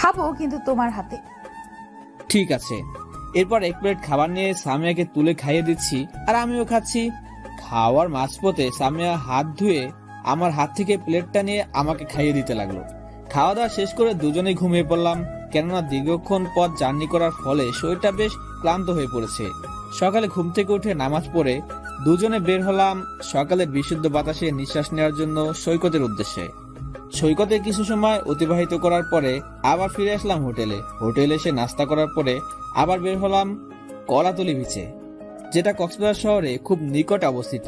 খাবো কিন্তু তোমার হাতে। ঠিক আছে। এরপর এক প্লেট খাবার নিয়ে সামিয়াকে তুলে খাইয়ে দিচ্ছি আর আমিও খাচ্ছি। খাওয়ার মাঝপথে সামিয়া হাত ধুয়ে আমার হাত থেকে প্লেটটা নিয়ে আমাকে খাইয়ে দিতে লাগলো। খাওয়া দাওয়া শেষ করে দুজনেই ঘুমিয়ে পড়লাম, কেননা দীর্ঘক্ষণ পথ জার্নি করার ফলে শরীরটা বেশ ক্লান্ত হয়ে পড়েছে। সকালে ঘুম থেকে উঠে নামাজ পড়ে দুজনে বের হলাম সকালের বিশুদ্ধ বাতাসে নিঃশ্বাস নেওয়ার জন্য সৈকতের উদ্দেশ্যে। সৈকতে কিছু সময় অতিবাহিত করার পরে আবার ফিরে আসলাম হোটেলে এসে নাস্তা করার পরে আবার বের হলাম কলাতলি বিচে, যেটা কক্সবাজার শহরে খুব নিকটে অবস্থিত।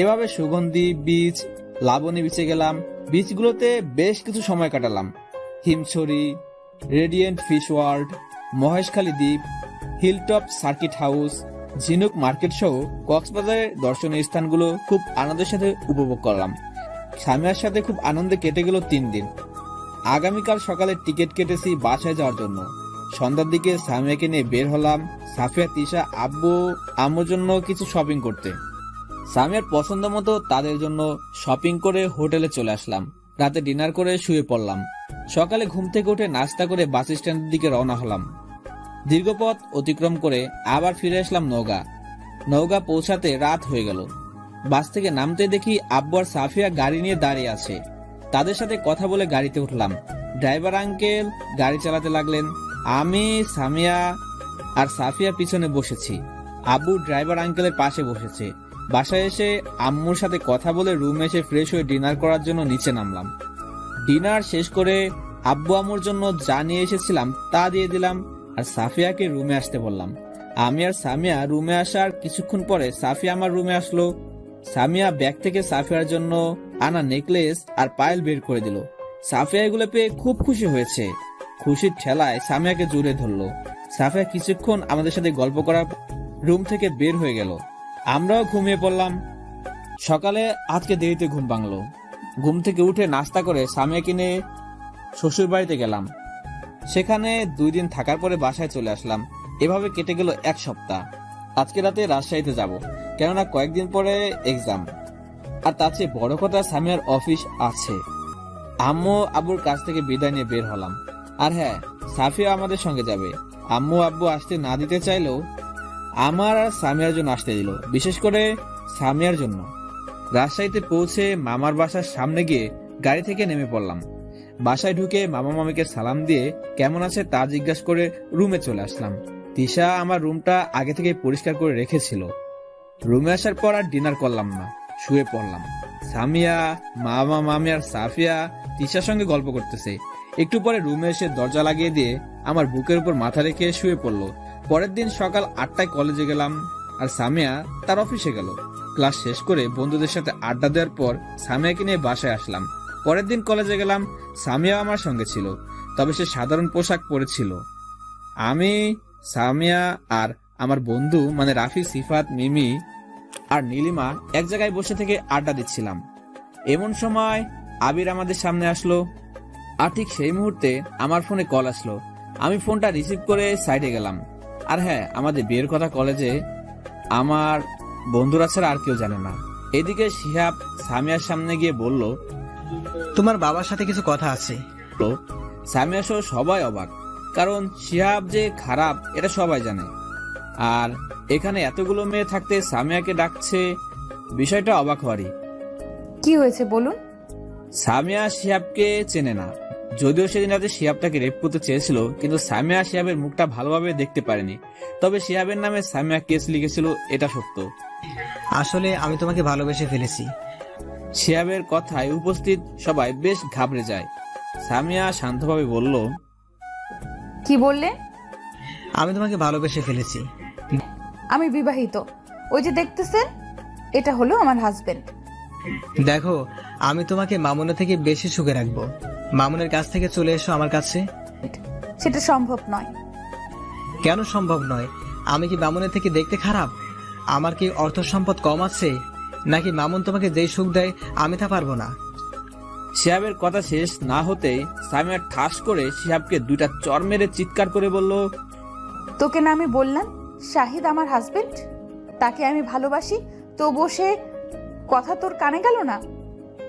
এভাবে সুগন্ধি বিচ, লাবণী বিচে গেলাম। বিচগুলোতে বেশ কিছু সময় কাটালাম। Himchhari, radiant fish world, Maheshkhali দ্বীপ, হিলটপ সার্কিট হাউস, ঝিনুক মার্কেট সহ কক্সবাজারের দর্শনীয় স্থানগুলো খুব আনন্দের সাথে উপভোগ করলাম। সামিয়ার সাথে খুব আনন্দে কেটে গেল 3 দিন। আগামীকাল সকালে টিকিট কেটেছি বাসায় যাওয়ার জন্য। সন্ধ্যার দিকে সামিয়াকে নিয়ে বের হলাম সাফিয়া, তিশা, আব্বু আম্মুর জন্য কিছু শপিং করতে। সামিয়ার পছন্দ মতো তাদের জন্য শপিং করে হোটেলে চলে আসলাম। রাতে ডিনার করে শুয়ে পড়লাম। সকালে ঘুম থেকে উঠে নাস্তা করে বাস স্ট্যান্ডের দিকে রওনা হলাম। দীর্ঘ পথ অতিক্রম করে আবার ফিরে আসলাম নওগাঁ পৌঁছাতে রাত হয়ে গেল। বাস থেকে নামতে দেখি আব্বু আর সাফিয়া গাড়ি নিয়ে দাঁড়িয়ে আছে। তাদের সাথে কথা বলে গাড়িতে উঠলাম। ড্রাইভার আঙ্কেল গাড়ি চালাতে লাগলেন। আমি, সামিয়া আর সাফিয়া পিছনে বসেছি। আব্বু ড্রাইভার আঙ্কেলের পাশে বসেছে। বাসায় এসে আম্মুর সাথে কথা বলে রুমে এসে ফ্রেশ হয়ে ডিনার করার জন্য নিচে নামলাম। ডিনার শেষ করে আব্বু আম্মুর জন্য যা নিয়ে এসেছিলাম তা দিয়ে দিলাম আর সাফিয়াকে রুমে আসতে বললাম। আমি আর সামিয়া রুমে আসার কিছুক্ষণ পরে সাফিয়া আমার রুমে আসলো। সামিয়া ব্যাগ থেকে সাফিয়ার জন্য আনা নেকলেস আর পায়েল বের করে দিল। সাফিয়া এগুলো পেয়ে খুব খুশি হয়েছে। খুশির ঠেলায় সামিয়াকে জড়িয়ে ধরলো। সাফিয়া কিছুক্ষণ আমাদের সাথে গল্প করার রুম থেকে বের হয়ে গেল। আমরাও ঘুমিয়ে পড়লাম। সকালে আজকে দেরিতে ঘুম ভাঙলো। ঘুম থেকে উঠে নাস্তা করে সামিয়াকে নিয়ে শ্বশুর বাড়িতে গেলাম। সেখানে 2 দিন থাকার পরে বাসায় চলে আসলাম। এভাবে কেটে গেল 1 সপ্তাহ। আজকে রাতে রাজশাহীতে যাব, কেননা কয়েকদিন পরে এক্সাম। আর তার চেয়ে বড় কথা, সামিয়ার অফিস আছে। আম্মু আব্বুর কাছ থেকে বিদায় নিয়ে বের হলাম। আর হ্যাঁ, সাফিয়া আমাদের সঙ্গে যাবে। আম্মু আব্বু আসতে না দিতে চাইলেও আমার আর সামিয়ার জন্য আসতে দিল, বিশেষ করে সামিয়ার জন্য। রাজশাহীতে পৌঁছে মামার বাসার সামনে গিয়ে গাড়ি থেকে নেমে পড়লাম। বাসায় ঢুকে মামা মামিকে সালাম দিয়ে কেমন আছে তা জিজ্ঞাসা করে রুমে চলে আসলাম। তিশা আমার রুমটা আগে থেকে পরিষ্কার করে রেখেছিল। রুমে আসার পর আর ডিনার করলাম না, শুয়ে পড়লাম। সামিয়া, মামা মামি আর সাফিয়া তিশার সঙ্গে গল্প করতেছে। একটু পরে রুমে এসে দরজা লাগিয়ে দিয়ে আমার বুকের উপর মাথা রেখে শুয়ে পড়লো। পরের দিন সকাল 8টায় কলেজে গেলাম আর সামিয়া তার অফিসে গেল। ক্লাস শেষ করে বন্ধুদের সাথে আড্ডা দেওয়ার পর সামিয়াকে নিয়ে বাসায় আসলাম। পরের দিন কলেজে গেলাম। সামিয়া আমার সঙ্গে ছিল, তবে সে সাধারণ পোশাক পরেছিল। আমি, সামিয়া আর আমার বন্ধু মানে রাফি, সিফাত, মিমি আর নীলিমা এক জায়গায় বসে থেকে আড্ডা দিচ্ছিলাম। এমন সময় আবির আমাদের সামনে আসলো। আর ঠিক সেই মুহূর্তে আমার ফোনে কল আসলো। আমি ফোনটা রিসিভ করে সাইডে গেলাম। আর হ্যাঁ, আমাদের বিয়ের কথা কলেজে আমার বন্ধুরা ছাড়া আর কেউ জানে না। এদিকে শিহাব সামিয়ার সামনে গিয়ে বলল, তোমার বাবার সাথে কিছু কথা আছে। সামিয়া সহ সবাই অবাক, কারণ শিহাব যে খারাপ এটা সবাই জানে। আর এখানে এতগুলো মেয়ে থাকতে সামিয়াকে ডাকছে, বিষয়টা অবাক হওয়ারই। কি হয়েছে বলুন? সামিয়া শিহাবকে চেনে না, যদিও সেদিন রাতে শিহাব তাকে রেপ করতে চেয়েছিল, কিন্তু সামিয়া শিহাবের মুখটা ভালোভাবে দেখতে পারেনি। তবে শিহাবের নামে সামিয়া কেস লিখেছিল, এটা সত্য। আসলে আমি তোমাকে ভালোবেসে ফেলেছি। শিহাবের কথায় উপস্থিত সবাই বেশ ঘাবড়ে যায়। সামিয়া শান্তভাবে বলল, কি বললে? আমি তোমাকে ভালোবেসে ফেলেছি। আমি বিবাহিত। ওই যে দেখতেছেন, এটা হলো আমার হাজবেন্ড। দেখো, আমি তোমাকে মামুনের থেকে বেশি সুখে রাখবো। মামুনের কাছ থেকে চলে এসো আমার কাছে। সেটা সম্ভব নয়। কেন সম্ভব নয়? আমি কি মামুনের থেকে দেখতে খারাপ? আমার কি অর্থ সম্পদ কম আছে? নাকি মামুন তোমাকে যেই সুখ দেয় আমি তা পারবো না? শিহাবের কথা শেষ না হতেই সামিয়া ঠাস করে শিহাবকে 2টা চড় মেরে চিৎকার করে বলল, তোকে না আমি বললাম শাহিদ আমার হাজবেন্ড, তাকে আমি ভালোবাসি, তবুও সে কথা তোর কানে গেল না।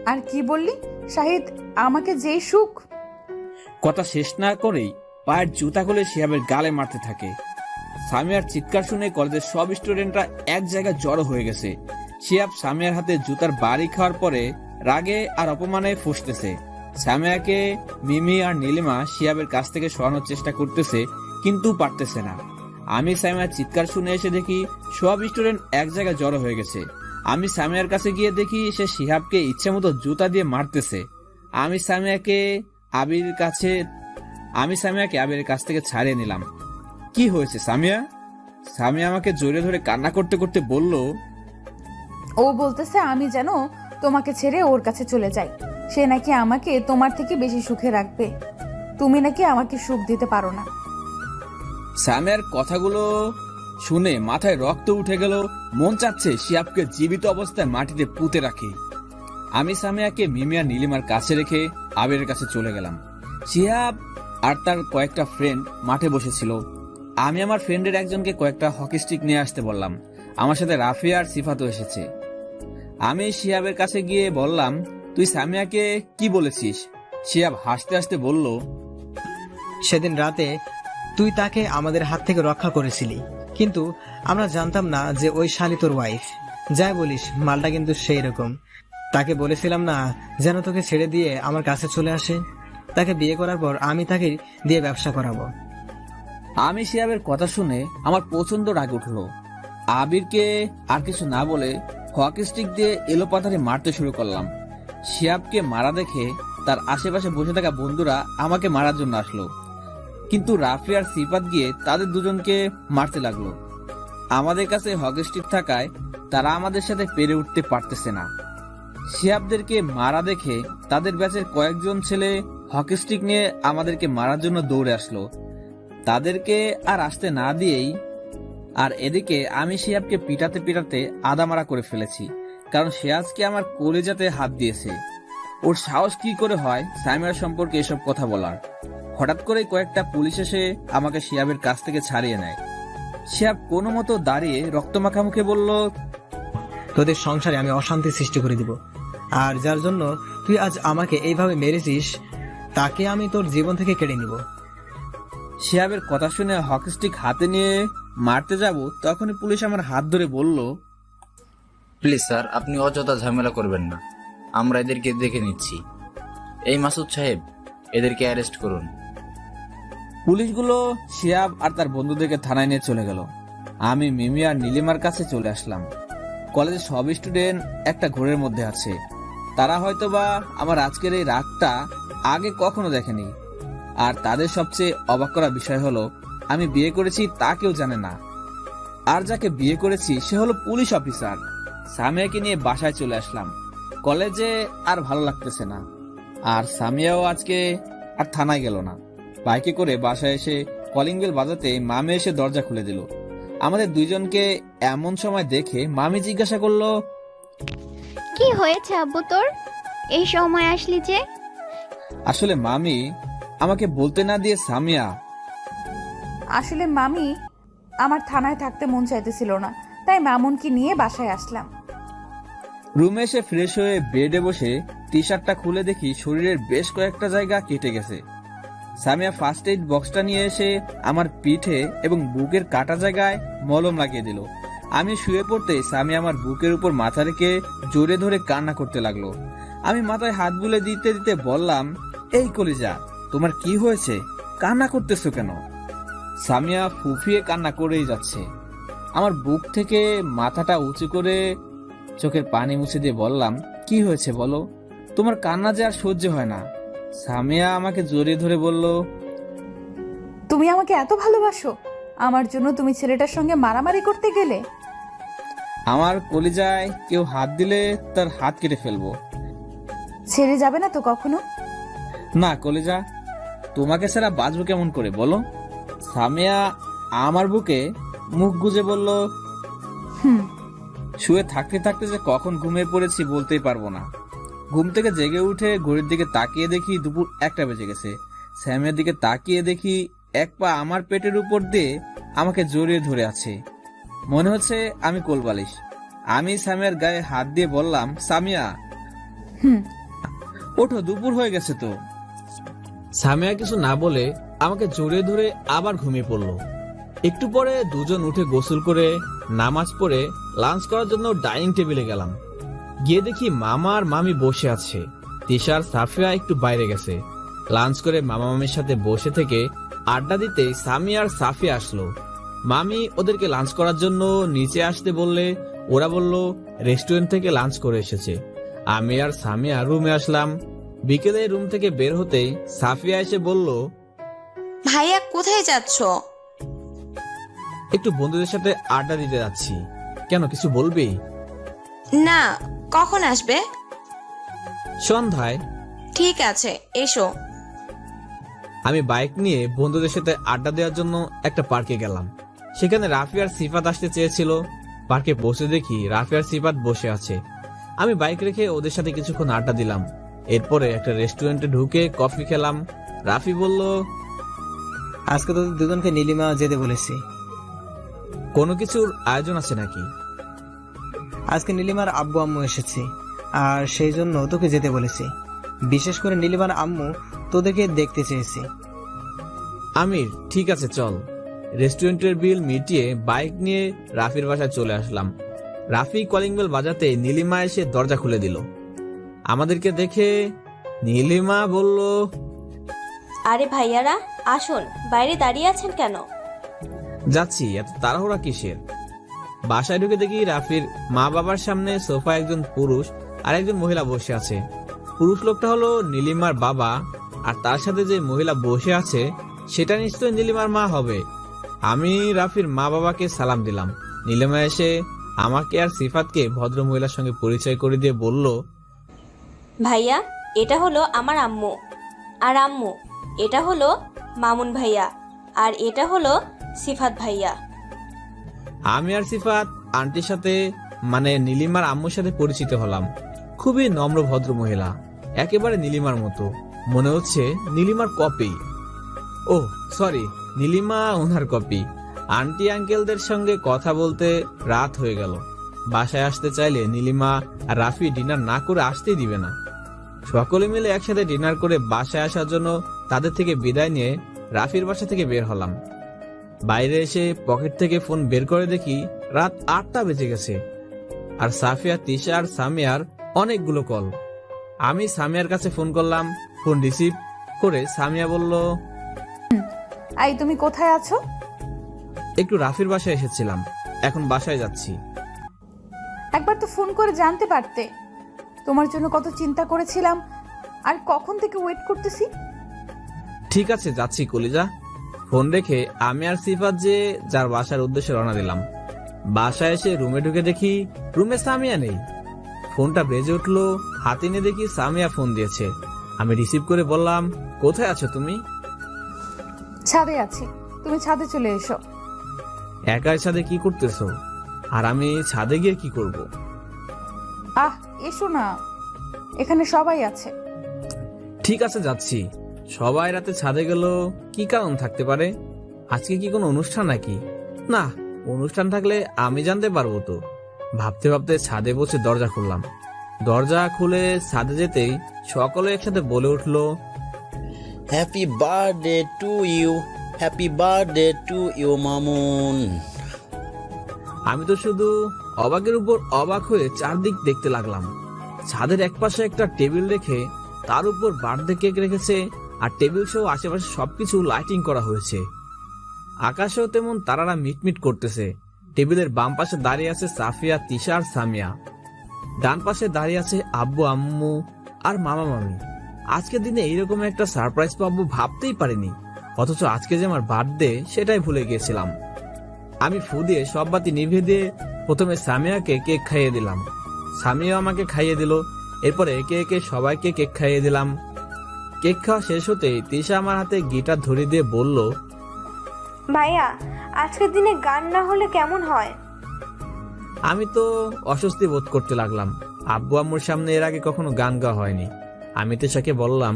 আর কি বললি? শাহিদ আমাকে যেই সুখ। কথা শেষ না করেই পায়ের জুতা খুলে শিহাবের গালে মারতে থাকে। সামিয়ার চিৎকার শুনে কলেজের সব স্টুডেন্টরা এক জায়গায় জড়ো হয়ে গেছে। শিহাব সামিয়ার হাতে জুতার বাড়ি খাওয়ার পরে রাগে আর অপমানে ফুঁসতেছে। সামিয়াকে মিমি আর নীলিমা শিহাবের কাছ থেকে সরানোর চেষ্টা করতেছে, কিন্তু পারতেছে না। আমি সামিয়ার চিৎকার শুনে এসে দেখি সব স্টুডেন্ট এক জায়গায় জড়ো হয়ে গেছে। আমি সামিয়ার কাছে গিয়ে দেখি সে শিহাবকে ইচ্ছে মতো জুতা দিয়ে মারতেছে। আমি সামিয়াকে আবিরের কাছ থেকে ছাড়িয়ে নিলাম। কি হয়েছে সামিয়া? সামিয়া আমাকে জড়িয়ে ধরে কান্না করতে করতে বলল, ও বলতেছে আমি যেন তোমাকে ছেড়ে ওর কাছে চলে যাই। সে নাকি আমাকে তোমার থেকে বেশি সুখে রাখবে। তুমি নাকি আমাকে সুখ দিতে পারো না। সামিয়ার কথাগুলো শুনে মাথায় রক্ত উঠে গেল। মন চাচ্ছে শিহাবকে জীবিত অবস্থায় মাটিতে পুঁতে রাখি। আমি সামিয়াকে মিমি আর নীলিমার কাছে রেখে আবিরের কাছে চলে গেলাম। শিহাব আর তার কয়েকটা ফ্রেন্ড মাঠে বসেছিল। আমি আমার ফ্রেন্ডের একজনকে কয়েকটা হকি স্টিক নিয়ে আসতে বললাম। আমার সাথে রাফিয়া আর সিফাতও এসেছে। আমি শিহাবের কাছে গিয়ে বললাম, তুই সামিয়াকে কি বলেছিস? শিহাব হাসতে হাসতে বলল, সেদিন রাতে তুই তাকে আমাদের হাত থেকে রক্ষা করেছিলি, কিন্তু আমরা জানতাম না যে ওই শালি তোর ওয়াইফ। যাই বলিস, মালটা কিন্তু সেই রকম। তাকে বলেছিলাম না যেন তোকে ছেড়ে দিয়ে আমার কাছে চলে আসে। তাকে বিয়ে করার পর আমি তাকে দিয়ে ব্যবসা করাবো। আমি শিহাবের কথা শুনে আমার প্রচন্ড রাগ উঠলো। আবিরকে আর কিছু না বলে হকি স্টিক দিয়ে এলোপাতাড়ি মারতে শুরু করলাম। শিহাবকে মারা দেখে তার আশেপাশে বসে থাকা বন্ধুরা আমাকে মারার জন্য আসলো, কিন্তু রাফি আর সিফাত গিয়ে তাদের দুজনকে মারতে লাগলো। আমাদের কাছে হকি স্টিক থাকায় তারা আমাদের সাথে পেরে উঠতে পারতেছে না। শিহাবদেরকে মারা দেখে তাদের ব্যাচের কয়েকজন ছেলে হকি স্টিক নিয়ে আমাদেরকে মারার জন্য দৌড়ে আসলো। তাদেরকে আর আসতে না দিয়েই আর এদিকে আমি শিহাবকে পিটাতে পিটাতে আদামারা করে ফেলেছি, কারণ সে আজকে আমার কলিজাতে হাত দিয়েছে। ওর সাহস কি করে হয় সামিয়ার সম্পর্কে এসব কথা বলার। হঠাৎ করে কয়েকটা পুলিশ এসে আমাকে শিহাবের কাছ থেকে ছাড়িয়ে নেয়। শিহাব কোনো মতো দাঁড়িয়ে রক্তমাখা মুখে বলল, তোদের সংসারে আমি অশান্তি সৃষ্টি করে দিব, আর যার জন্য তুই আজ আমাকে এইভাবে মেরেছিস তাকে আমি তোর জীবন থেকে কেড়ে নিব। শিহাবের কথা শুনে হকি স্টিক হাতে নিয়ে মারতে যাব, তখনই পুলিশ আমার হাত ধরে বলল, প্লিজ স্যার, আপনি অযথা ঝামেলা করবেন না, আমরা এদেরকে দেখে নিচ্ছি। এই মাসুদ সাহেব, এদেরকে অ্যারেস্ট করুন। পুলিশগুলো শিহাব আর তার বন্ধুদেরকে থানায় নিয়ে চলে গেল। আমি মিমি আর নীলিমার কাছে চলে আসলাম। কলেজের সব স্টুডেন্ট একটা ঘোরের মধ্যে আছে। তারা হয়তোবা আমার আজকের এই রাগটা আগে কখনো দেখেনি। আর তাদের সবচেয়ে অবাক করা বিষয় হলো, আমি বিয়ে করেছি তা কেউ জানে না। আর যাকে বিয়ে করেছি সে হলো পুলিশ অফিসার। সামিয়াকে নিয়ে বাসায় চলে আসলাম। কলেজে আর ভালো লাগতেছে না, আর সামিয়াও আজকে আর থানায় গেল না। বাইকে করে বাসায় এসে কলিং বেল বাজাতে মামি এসে দরজা খুলে দিল। আমাদের দুইজনকে এমন সময় দেখে মামি জিজ্ঞাসা করলো, কি হয়েছে আব্বু তোর, এই সময় আসলি যে? আসলে মামি আমাকে বলতে না দিয়ে সামিয়া, আসলে মামি আমার থানায় থাকতে মন চাইতেছিল না, তাই মামুনকে নিয়ে বাসায় আসলাম। রুমে এসে ফ্রেশ হয়ে বেডে বসে টি শার্টটা খুলে দেখি শরীরের বেশ কয়েকটা জায়গা কেটে গেছে। সামিয়া ফার্স্ট এইড বক্সটা নিয়ে এসে আমার পিঠে এবং বুকের কাটা জায়গায় মলম লাগিয়ে দিল। আমি শুয়ে পড়তে সামিয়া আমার বুকের উপর মাথা রেখে জোরে ধরে কান্না করতে লাগলো। আমি মাথায় হাত বুলে দিতে দিতে বললাম, এই কলিজা, তোমার কি হয়েছে? কান্না করতেছো কেন? সামিয়া ফুফিয়ে কান্না করেই যাচ্ছে। আমার বুক থেকে মাথাটা উঁচু করে চোখের পানি মুছে দিয়ে বললাম, কি হয়েছে বলো? তোমার কান্না যে আর সহ্য হয় না। সামিয়া আমাকে জড়িয়ে ধরে বলল, তুমি আমাকে এত ভালোবাসো, আমার জন্য তুমি ছেলেটার সঙ্গে মারামারি করতে গেলে? আমার কলিজায় কেউ হাত দিলে তার হাত কেটে ফেলবো। ছেড়ে যাবে না তো কখনো? না কলিজা, তোমাকে ছাড়া বাঁচবো কেমন করে বলো? সামিয়া আমার বুকে মুখ গুজে বলল, হুম। শুয়ে থাকতে থাকতে যে কখন ঘুমিয়ে পড়েছি বলতেই পারবো না। ঘুম থেকে জেগে উঠে ঘড়ির দিকে তাকিয়ে দেখি দুপুর 1টা বেজে গেছে। স্যামের দিকে তাকিয়ে দেখি এক পা আমার পেটের উপর দিয়ে আমাকে জড়িয়ে ধরে আছে। মনে হচ্ছে আমি কোলবালিশ। আমি সামিয়ার গায়ে হাত দিয়ে বললাম, সামিয়া হুম। ওঠো, দুপুর হয়ে গেছে তো। সামিয়া কিছু না বলে আমাকে জড়িয়ে ধরে আবার ঘুমিয়ে পড়লো। একটু পরে দুজন উঠে গোসল করে নামাজ পড়ে লাঞ্চ করার জন্য ডাইনিং টেবিলে গেলাম। গিয়ে দেখি মামা আর মামি বসে আছে। তিশা আর সাফিয়া একটু বাইরে গেছে। লাঞ্চ করে মামা মামির সাথে বসে থেকে আড্ডা দিতে সামিয়া আর সাফিয়া আসলো। মামি ওদেরকে লাঞ্চ করার জন্য নিচে আসতে বললে ওরা বলল রেস্টুরেন্ট থেকে লাঞ্চ করে এসেছে। আমি আর সামিয়া রুমে আসলাম। বিকেলে রুম থেকে বের হতেই সাফিয়া এসে বলল, ভাইয়া কোথায় যাচ্ছ? একটু বন্ধুদের সাথে আড্ডা দিতে যাচ্ছি। কেন, কিছু বলবি? না, কখন আসবে? সন্ধ্যায়। ঠিক আছে, এসো। আমি বাইক নিয়ে বন্ধুদের সাথে আড্ডা দেওয়ার জন্য একটা পার্কে গেলাম। সেখানে রাফি আর সিফাত আসতে চেয়েছিল। পার্কে বসে দেখি রাফি আর সিফাত বসে আছে। আমি বাইক রেখে ওদের সাথে কিছুক্ষণ আড্ডা দিলাম। এরপরে একটা রেস্টুরেন্টে ঢুকে কফি খেলাম। রাফি বলল, আজকে তোদের দুজনকে নীলিমা যেতে বলেছি। কোনো কিছুর আয়োজন আছে নাকি? আজকে নীলিমার আব্বু আম্মু এসেছে, আর সেই জন্য তোকে যেতে বলেছি। বিশেষ করে নীলিমার আম্মু তোদেরকে দেখতে চেয়েছে। আমির, ঠিক আছে চল। রেস্টুরেন্টের বিল মিটিয়ে বাইক নিয়ে রাফির বাসায় চলে আসলাম। রাফি কলিং বেল বাজাতে নীলিমা এসে দরজা খুলে দিল। আমাদেরকে দেখে নীলিমা বলল, আরে ভাইয়ারা আসুন, বাইরে দাঁড়িয়ে আছেন কেন? যাচ্ছি, এত তাড়াহুড়া কিসের? বাসায় ঢুকে দেখি রাফির মা বাবার সামনে সোফায় একজন পুরুষ আর একজন মহিলা বসে আছে। পুরুষ লোকটা হলো নীলিমার বাবা, আর তার সাথে যে মহিলা বসে আছে সেটা নিশ্চয়ই নীলিমার মা হবে। আমি রাফির মা বাবাকে সালাম দিলাম। নীলিমা এসে আমাকে আর সিফাতকে ভদ্র মহিলার সঙ্গে পরিচয় করে দিয়ে বলল, ভাইয়া, এটা হলো আমার আম্মু, আর আম্মু এটা হলো মামুন ভাইয়া, আর এটা হলো সিফাত ভাইয়া। আমি আর সিফাত আন্টির সাথে মানে নীলিমার আম্মুর সাথে পরিচিত হলাম। খুবই নম্র ভদ্র মহিলা, একেবারে নীলিমার মতো। মনে হচ্ছে নীলিমার কপি। ও সরি, নীলিমা ওনার কপি। আন্টি আঙ্কেলদের সঙ্গে কথা বলতে রাত হয়ে গেল। বাসায় আসতে চাইলে নীলিমা আর রাফি ডিনার না করে আসতেই দিবে না। সকলে মিলে একসাথে ডিনার করে বাসায় আসার জন্য তাদের থেকে বিদায় নিয়ে রাফির বাসা থেকে বের হলাম। বাইরে এসে পকেট থেকে ফোন বের করে দেখি রাত 8টা বেজে গেছে, আর সাফিয়া, তিশা আর সামিয়ার অনেকগুলো কল। আমি সামিয়ার কাছে ফোন করলাম। ফোন রিসিভ করে সামিয়া বলল, আই তুমি কোথায় আছো? একটু রাফির বাসায় এসেছিলাম, এখন বাসায় যাচ্ছি। একবার তো ফোন করে জানতে পারতে। তোমার জন্য কত চিন্তা করেছিলাম, আর কখন থেকে ওয়েট করতেছি। ঠিক আছে, যাচ্ছি কলিজা। ফোন রেখে আমি আর সিফাত যে যার বাসার উদ্দেশ্যে রওনা দিলাম। বাসায় এসে রুমে ঢুকে দেখি রুমে সামিয়া নেই। ফোনটা বেজে উঠলো, হাতে নিয়ে দেখি সামিয়া ফোন দিয়েছে। আমি রিসিভ করে বললাম, কোথায় আছো তুমি? ছাদে আছি, তুমি ছাদে চলে এসো। একাই ছাদে কি করতেছো? আর আমি ছাদে গিয়ে কি করব? আহ এসো না, এখানে সবাই আছে। ঠিক আছে, যাচ্ছি। সবাই রাতে ছাদে গেল, কি কারণ থাকতে পারে? আজকে কি কোনো অনুষ্ঠান নাকি? না, অনুষ্ঠান থাকলে আমি জানতে পারবো তো। ভাবতে ভাবতে ছাদে বসে দরজা খুললাম। দরজা খুলে ছাদে যেতেই সকলে একসাথে বলে উঠলো, happy birthday to you, happy birthday to you Mamun. আমি তো শুধু অবাকের উপর অবাক হয়ে চারদিক দেখতে লাগলাম। ছাদের একপাশে একটা টেবিল রেখে তার উপর বার্থডে কেক রেখেছে, আর টেবিল সহ আশেপাশে সবকিছু লাইটিং করা হয়েছে। আকাশেও তেমন তারারা মিটমিট করতেছে। টেবিলের বাম পাশে দাঁড়িয়ে আছে সাফিয়া, তিশা আর সামিয়া। ডান পাশে দাঁড়িয়ে আছে আব্বু আম্মু আর মামা মামি। আজকের দিনে এইরকম একটা সারপ্রাইজ পাবো ভাবতেই পারিনি। অথচ আজকে যে আমার বার্থডে সেটাই ভুলে গিয়েছিলাম। আমি ফু দিয়ে সব বাতি নিভে দিয়ে প্রথমে সামিয়াকে কেক খাইয়ে দিলাম। সামিয়া আমাকে খাইয়ে দিল। এরপরে একে একে সবাইকে কেক খাইয়ে দিলাম। কেক খাওয়া শেষ হতেই তিশা আমার হাতে গিটার ধরিয়ে দিয়ে বলল, ভাইয়া, আজকের দিনে গান না হলে কেমন হয়? আমি তো অস্বস্তি বোধ করতে লাগলাম। আব্বু আম্মুর সামনে এর আগে কখনো গান গাওয়া হয়নি। আমি তিশাকে বললাম,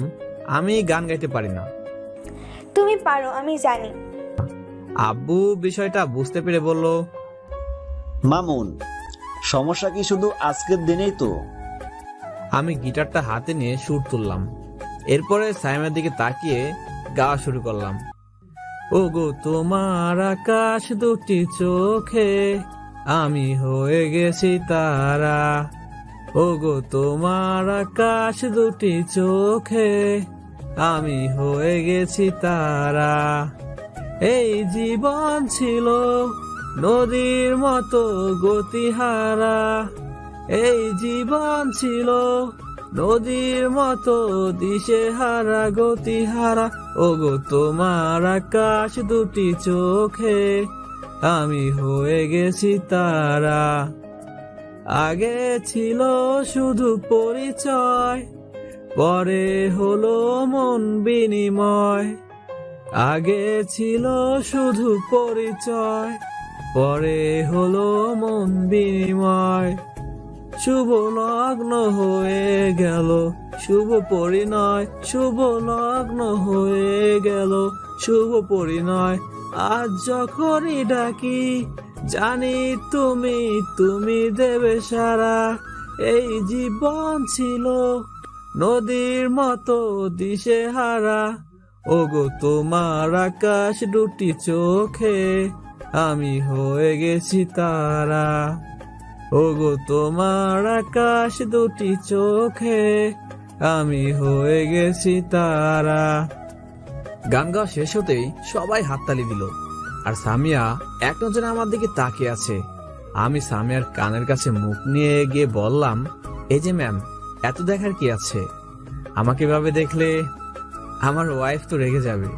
আমি গান গাইতে পারি না। তুমি পারো, আমি জানি। আব্বু বিষয়টা বুঝতে পেরে বলল, মামুন, সমস্যা কি শুধু আজকের দিনেই তো? আমি গিটারটা হাতে নিয়ে সুর তুললাম। এরপরে সামিয়ার দিকে তাকিয়ে গাওয়া শুরু করলাম। ও গো তোমার আকাশ দুটি চোখে আমি হয়ে গেছি তারা, ও গো তোমার আকাশ দুটি চোখে আমি হয়ে গেছি তারা। এই জীবন ছিল নদীর মতো গতিহারা, এই জীবন ছিল নদীর মতো দিশেহারা গতিহারা, ও গো তোমার আকাশ দুটি চোখে আমি হয়ে গেছি তারা। আগে ছিল শুধু পরিচয়, পরে হলো মন বিনিময়। আগে ছিল শুধু পরিচয়, পরে হলো মন বিনিময়। শুভ লগ্ন হয়ে গেল শুভ পরিণয়, শুভ লগ্ন হয়ে গেল শুভ পরিণয়। আজ যখনই ডাকি জানি তুমি তুমি দেবে সারা। এই জীবন ছিল নদীর মতো দিশেহারা, ও গো তোমার আকাশ দুটি চোখে আমি হয়ে গেছি তারা, ও গো তোমার আকাশ দুটি চোখে আমি হয়ে গেছি তারা। গান গাওয়া শেষ হতেই সবাই হাততালি দিল, আর সামিয়া এক নজরে আমার দিকে তাকিয়ে আছে। আমি সামিয়ার কানের কাছে মুখ নিয়ে গিয়ে বললাম, এই যে ম্যাম, এত দেখার কি আছে? আমাকে ভাবে দেখলে আমার ওয়াইফ তো রেগে যাবে।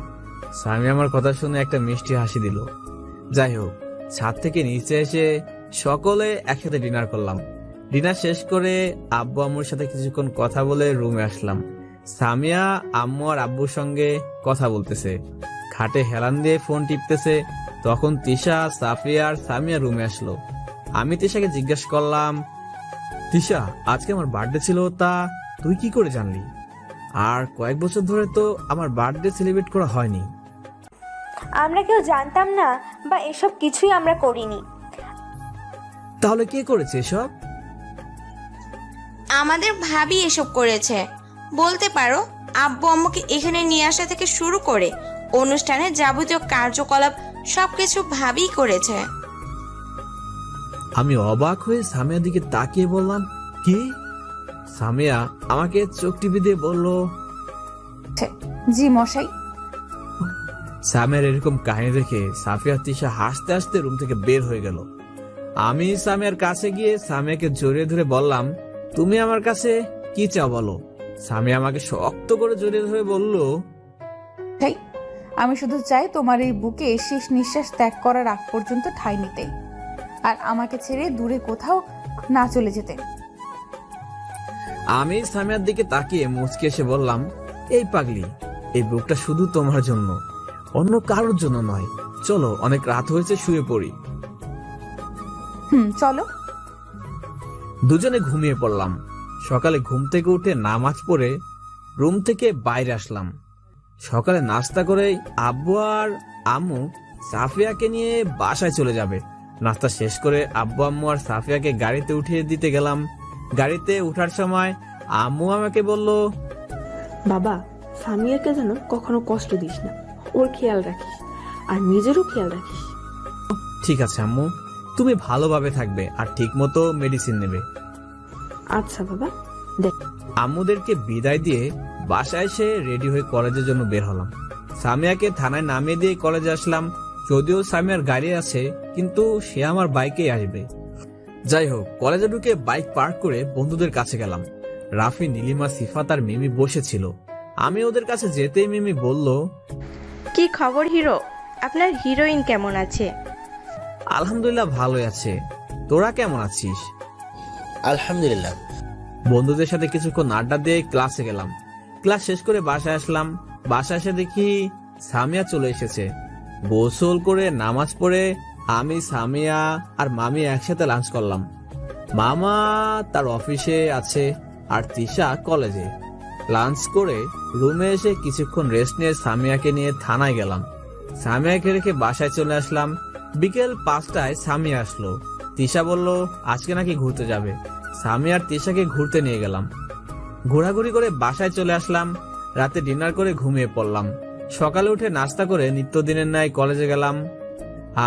সামিয়া আমার কথা শুনে একটা মিষ্টি হাসি দিল। যাই হোক, ছাদ থেকে নিচে এসে সকলে একসাথে ডিনার করলাম। ডিনার শেষ করে আব্বু আম্মুর সাথে কিছুক্ষণ কথা বলে রুমে আসলাম। সামিয়া আম্মু আর আব্বুর সঙ্গে কথা বলতেছে, খাটে হেলান দিয়ে ফোন টিপতেছে। তখন তিশা, সাফিয়া আর সামিয়া রুমে আসলো। আমি তিশাকে জিজ্ঞাসা করলাম, তিশা, আজকে আমার বার্থডে ছিল, তা তুই কি করে জানলি? আর কয়েক বছর ধরে তো আমার বার্থডে সেলিব্রেট করা হয়নি। আমরা কেউ জানতাম না বা এসব কিছুই আমরা করিনি। তাহলে কে করেছে এসব? আমাদের ভাবি এসব করেছে। বলতে পারো আব্বু আম্মুকে এখানে নিয়ে আসা থেকে শুরু করে অনুষ্ঠানের যাবতীয় কার্যকলাপ সবকিছু ভাবিই করেছে। আমি অবাক হয়ে সামিয়ার দিকে তাকিয়ে বললাম, কি? সামিয়া আমাকে চোখ টিপে দিয়ে বলল, জি মশাই। সামিয়ার এরকম কাহিনী দেখে সাফিয়া তিশা হাসতে হাসতে রুম থেকে বের হয়ে গেল। আমি সামিয়ার কাছে গিয়ে সামিয়াকে জড়িয়ে ধরে বললাম, তুমি আমার কাছে কি চাও বলো? সামিয়া আমাকে শক্ত করে জড়িয়ে ধরে বলল, আমি শুধু চাই তোমার এই বুকে শেষ নিঃশ্বাস ত্যাগ করার আগ পর্যন্ত ঠাঁই নিতে, আর আমাকে ছেড়ে দূরে কোথাও না চলে যেতে। আমি সামিয়ার দিকে তাকিয়ে মুচকে এসে বললাম, এই পাগলি, এই বুকটা শুধু তোমার জন্য, অন্য কারোর জন্য নয়। চলো, অনেক রাত হয়েছে, শুয়ে পড়ি। চলো। দুজনে ঘুমিয়ে পড়লাম। সকালে ঘুম থেকে উঠে নামাজ পড়ে রুম থেকে বাইরে আসলাম। সকালে নাস্তা করে আব্বু আর আম্মু সাফিয়াকে নিয়ে বাসায় চলে যাবে। নাস্তা শেষ করে আব্বু আম্মু আর সাফিয়াকে গাড়িতে উঠিয়ে দিতে গেলাম। গাড়িতে উঠার সময় আম্মু আমাকে বলল, বাবা, সামিয়াকে যেন কখনো কষ্ট দিস না, ওর খেয়াল রাখিস আর নিজেরও খেয়াল রাখিস। ঠিক আছে আম্মু, তুমি ভালোভাবে থাকবে আর ঠিক মতো মেডিসিন নেবে। আচ্ছা বাবা। দেখ, আম্মুদেরকে বিদায় দিয়ে বাসায় এসে রেডি হয়ে কলেজের জন্য বের হলাম। সামিয়াকে থানায় নামিয়ে দিয়ে কলেজে আসলাম। যদিও সামিয়ার গাড়ি আছে, কিন্তু সে আমার বাইকেই আসবে। যাই হোক, কলেজে ঢুকে বাইক পার্ক করে বন্ধুদের কাছে গেলাম। রাফি, নীলিমা, সিফাত আর মিমি বসেছিল। আমি ওদের কাছে যেতেই মিমি বলল, কি খবর হিরো? আপনার হিরোইন কেমন আছে? আলহামদুলিল্লাহ ভালোই আছে, তোরা কেমন আছিস? আলহামদুলিল্লাহ। বন্ধুদের সাথে কিছুক্ষণ আড্ডা দিয়ে ক্লাসে গেলাম। ক্লাস শেষ করে বাসায় আসলাম। বাসায় এসে দেখি সামিয়া চলে এসেছে। গোসল করে নামাজ পড়ে আমি, সামিয়া আর মামি একসাথে লাঞ্চ করলাম। মামা তার অফিসে আছে আর তিশা কলেজে। লাঞ্চ করে রুমে এসে কিছুক্ষণ রেস্ট নিয়ে সামিয়াকে নিয়ে থানায় গেলাম। সামিয়াকে রেখে বাসায় চলে আসলাম। বিকেল 5টায় সামিয়া আসলো। তিশা বলল আজকে নাকি ঘুরতে যাবে। সামিয়া আর তিশাকে ঘুরতে নিয়ে গেলাম। ঘোরাঘুরি করে বাসায় চলে আসলাম। রাতে ডিনার করে ঘুমিয়ে পড়লাম। সকালে উঠে নাস্তা করে নিত্যদিনের ন্যায় কলেজে গেলাম।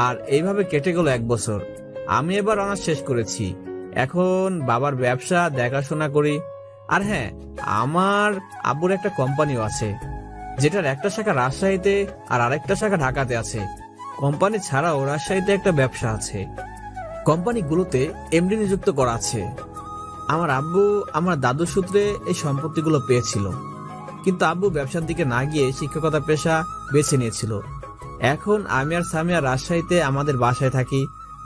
আর এইভাবে কেটে গেল 1 বছর। আমি এবার অনার্স শেষ করেছি। এখন বাবার ব্যবসা দেখাশোনা করি। আর হ্যাঁ, আমার আব্বুর একটা কোম্পানিও আছে, যেটার একটা শাখা রাজশাহীতে আর আরেকটা শাখা ঢাকাতে আছে। কোম্পানি ছাড়াও রাজশাহীতে একটা ব্যবসা আছে। কোম্পানিগুলোতে এমডি নিযুক্ত করা আছে। আমার আব্বু আমার দাদুর সূত্রে এই সম্পত্তিগুলো পেয়েছিল, কিন্তু আব্বু ব্যবসার দিকে না গিয়ে শিক্ষকতা পেশা বেছে নিয়েছিল। এখন আমি আর সামিয়া রাজশাহীতে আমাদের বাসায় থাকি।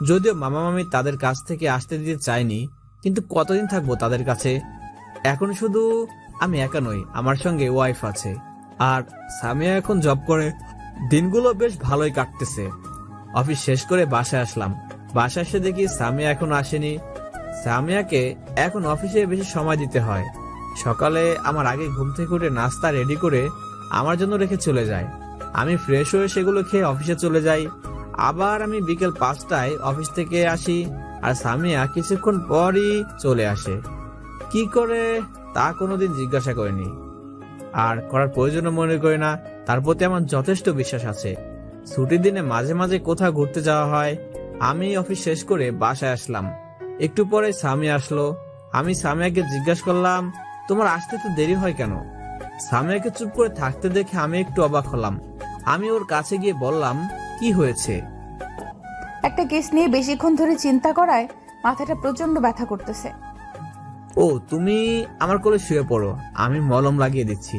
যদিও মামা মামি তাদের কাছ থেকে আসতে দিতে চায়নি, কিন্তু কতদিন থাকবো তাদের কাছে। এখন শুধু আমি একা নই, আমার সঙ্গে ওয়াইফ আছে। আর সামিয়া এখন জব করে। দিনগুলো বেশ ভালোই কাটতেছে। অফিস শেষ করে বাসায় আসলাম। বাসায় এসে দেখি সামিয়া এখনো আসেনি। সামিয়াকে এখন অফিসে বেশি সময় দিতে হয়। সকালে আমার আগে ঘুম থেকে উঠে নাস্তা রেডি করে আমার জন্য রেখে চলে যায়। আমি ফ্রেশ হয়ে সেগুলো খেয়ে অফিসে চলে যাই। আবার আমি বিকেল 5টায় অফিস থেকে আসি, আর সামিয়া কিছুক্ষণ পরই চলে আসে। কি করে তা কোনোদিন জিজ্ঞাসা করিনি, আর করার প্রয়োজনও মনে করি না। তার প্রতি আমার যথেষ্ট বিশ্বাস আছে। ছুটির দিনে মাঝে মাঝে কোথাও ঘুরতে যাওয়া হয়। আমি অফিস শেষ করে বাসায় আসলাম। একটু পরে সামিয়া আসলো। আমি সামিয়াকে জিজ্ঞাসা করলাম, তোমার আসতে তো দেরি হয় কেন? সামিয়াকে চুপ করে থাকতে দেখে আমি একটু অবাক হলাম। আমি ওর কাছে গিয়ে বললাম, কি হয়েছে? একটা কেস নিয়ে বেশিক্ষণ ধরে চিন্তা করায় মাথাটা প্রচন্ড ব্যথা করতেছে। ও, তুমি আমার কোলে শুয়ে পড়ো, আমি মলম লাগিয়ে দিচ্ছি।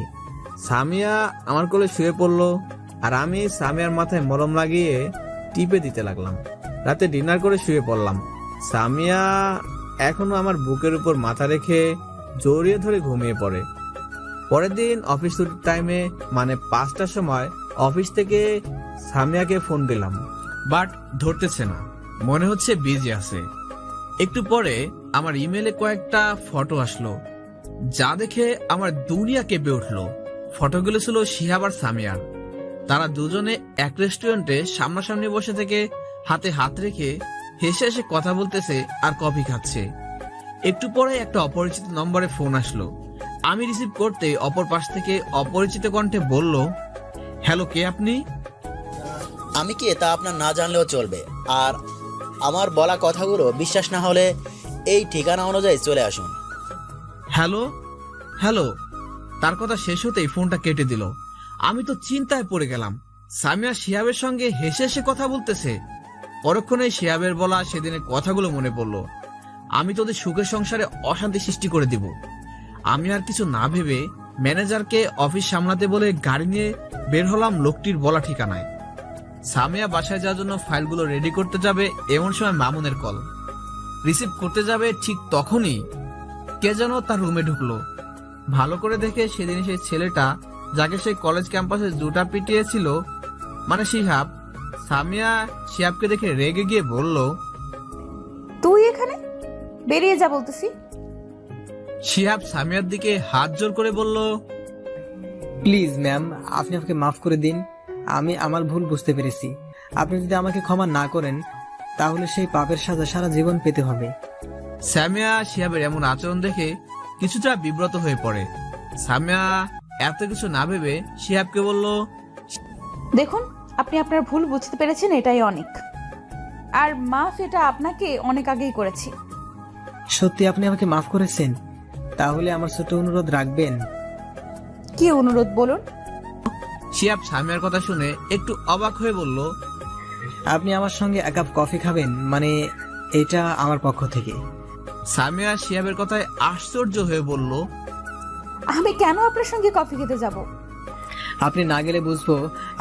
সামিয়া আমার কোলে শুয়ে পড়লো, আর আমি সামিয়ার মাথায় মলম লাগিয়ে টিপে দিতে লাগলাম। রাতে ডিনার করে শুয়ে পড়লাম। সামিয়া এখনো আমার বুকের উপর মাথা রেখে জড়িয়ে ধরে ঘুমিয়ে পড়ে। পরের দিন অফিস ছুটির টাইমে, মানে 5টার সময় অফিস থেকে সামিয়াকে ফোন দিলাম, বাট ধরতেছে না। মনে হচ্ছে বিজি আছে। একটু পরে আমার ইমেলে কয়েকটা ফটো আসলো, যা দেখে আমার দুনিয়া কেঁপে উঠলো। ফটোগুলো ছিল শিহাব আর সামিয়ার। তারা দুজনে এক রেস্টুরেন্টে সামনাসামনি বসে থেকে হাতে হাত রেখে হেসে হেসে কথা বলতেছে আর কফি খাচ্ছে। একটু পরে একটা অপরিচিত নম্বরে ফোন আসলো। আমি রিসিভ করতে অপর পাশ থেকে অপরিচিত কণ্ঠে বলল, হ্যালো, কে আপনি? আমি কে তা আপনার না জানলেও চলবে, আর আমার বলা কথাগুলো বিশ্বাস না হলে এই ঠিকানা অনুযায়ী চলে আসুন। Hello hello. তার কথা শেষ হতেই ফোনটা কেটে দিল। আমি তো চিন্তায় পড়ে গেলাম। সামিয়া শিহাবের সঙ্গে হেসে হেসে কথা বলতেছে। পরক্ষণে শিহাবের বলা সেদিনের কথাগুলো মনে পড়লো। আমি তোদের সুখের সংসারে অশান্তি সৃষ্টি করে দিব। আমি আর কিছু না ভেবে ম্যানেজারকে অফিস সামলাতে বলে গাড়ি নিয়ে বের হলাম লোকটির বলা ঠিকানায়। সামিয়া বাসায় যাওয়ার জন্য ফাইলগুলো রেডি করতে যাবে, এমন সময় মামুনের কল। রিসিভ করতে যাবে ঠিক তখনই কে যেন তার রুমে ঢুকলো। ভালো করে দেখে সেদিন সেই ছেলেটা, যাকে সেই কলেজ ক্যাম্পাসে জুতা পিটিয়েছিল, মানে শিহাব। সামিয়া শিহাবকে দেখে রেগে গিয়ে বলল, তুই এখানে? বেরিয়ে যা বলতেছি। শিহাব সামিয়ার দিকে হাত জোর করে বলল, প্লিজ ম্যাম, আপনি আমাকে মাফ করে দিন। আমি আমার ভুল বুঝতে পেরেছি। আপনি যদি আমাকে ক্ষমা না করেন তাহলে সেই পাপের সাজা সারা জীবন পেতে হবে। সামিয়া শিহাবের এমন আচরণ দেখে কিছুটা বিব্রত হয়ে পড়ে। সামিয়া এত কিছু না ভেবে শিহাবকে বলল, দেখুন, আপনি আপনার ভুল বুঝতে পেরেছেন, এটাই অনেক। আর মাফ এটা আপনাকে অনেক আগেই করেছি। সত্যি আপনি আমাকে মাফ করেছেন? তাহলে আমার ছোট অনুরোধ রাখবেন। কি অনুরোধ বলুন? শিহাব সামিয়ার কথা শুনে একটু অবাক হয়ে বলল, আপনি আমার সঙ্গে এক কাপ কফি খাবেন, মানে এটা আমার পক্ষ থেকে। সামিয়া শিহাবের কথায় আশ্চর্য হয়ে বলল, আমি কেন আপনার সঙ্গে কফি খেতে যাব? আপনি না গেলে বুঝবো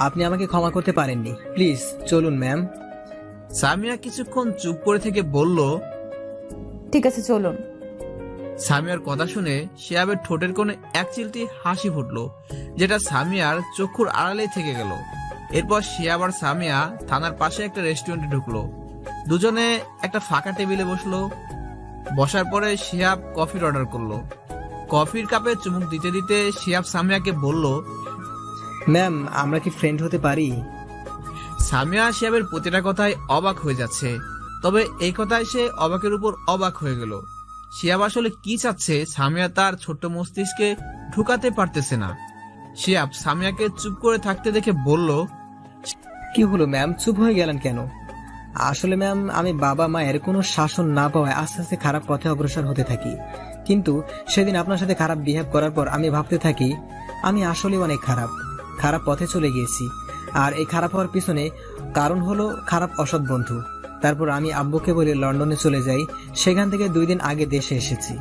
আপনি আমাকে ক্ষমা করতে পারেননি। প্লিজ চলুন ম্যাম। সামিয়া কিছুক্ষণ চুপ করে থেকে বলল, ঠিক আছে, চলুন। সামিয়ার কথা শুনে শিহাবের ঠোঁটের কোণে এক চিলটি হাসি ফুটলো, যেটা সামিয়ার চক্ষুর আড়ালেই থেকে গেল। এরপর শিহাব আর সামিয়া থানার পাশে একটা রেস্টুরেন্টে ঢুকলো। দুজনে একটা ফাঁকা টেবিলে বসলো। বসার পরে শিহাব কফির অর্ডার করলো। কফির কাপে চুমুক দিতে দিতে শিহাব সামিয়াকে বলল, ম্যাম, আমরা কি ফ্রেন্ড হতে পারি? সামিয়া শিহাবের প্রতিটা কথায় অবাক হয়ে যাচ্ছে, তবে এই কথায় সে অবাকের উপর অবাক হয়ে গেল। শিহাব আসলে কি চাচ্ছে সামিয়া তার ছোট্ট মস্তিষ্কে ঢুকাতে পারতেছে না। শিহাব সামিয়াকে চুপ করে থাকতে দেখে বলল, কি হলো ম্যাম, চুপ হয়ে গেলেন কেন? আসলে ম্যাম, আমি বাবা মায়ের কোনো শাসন না পাওয়ায় আস্তে আস্তে খারাপ পথে অগ্রসর হতে থাকি। কিন্তু সেদিন আপনার সাথে খারাপ বিহেভ করার পর আমি ভাবতে থাকি আমি আসলে অনেক খারাপ পথে চলে গিয়েছি। আর এই খারাপ হওয়ার পিছনে কারণ হলো খারাপ অসৎ বন্ধু। তারপর আমি আব্বুকে বলে লন্ডনে চলে যাই, সেখান থেকে 2 দিন আগে দেশে এসেছি।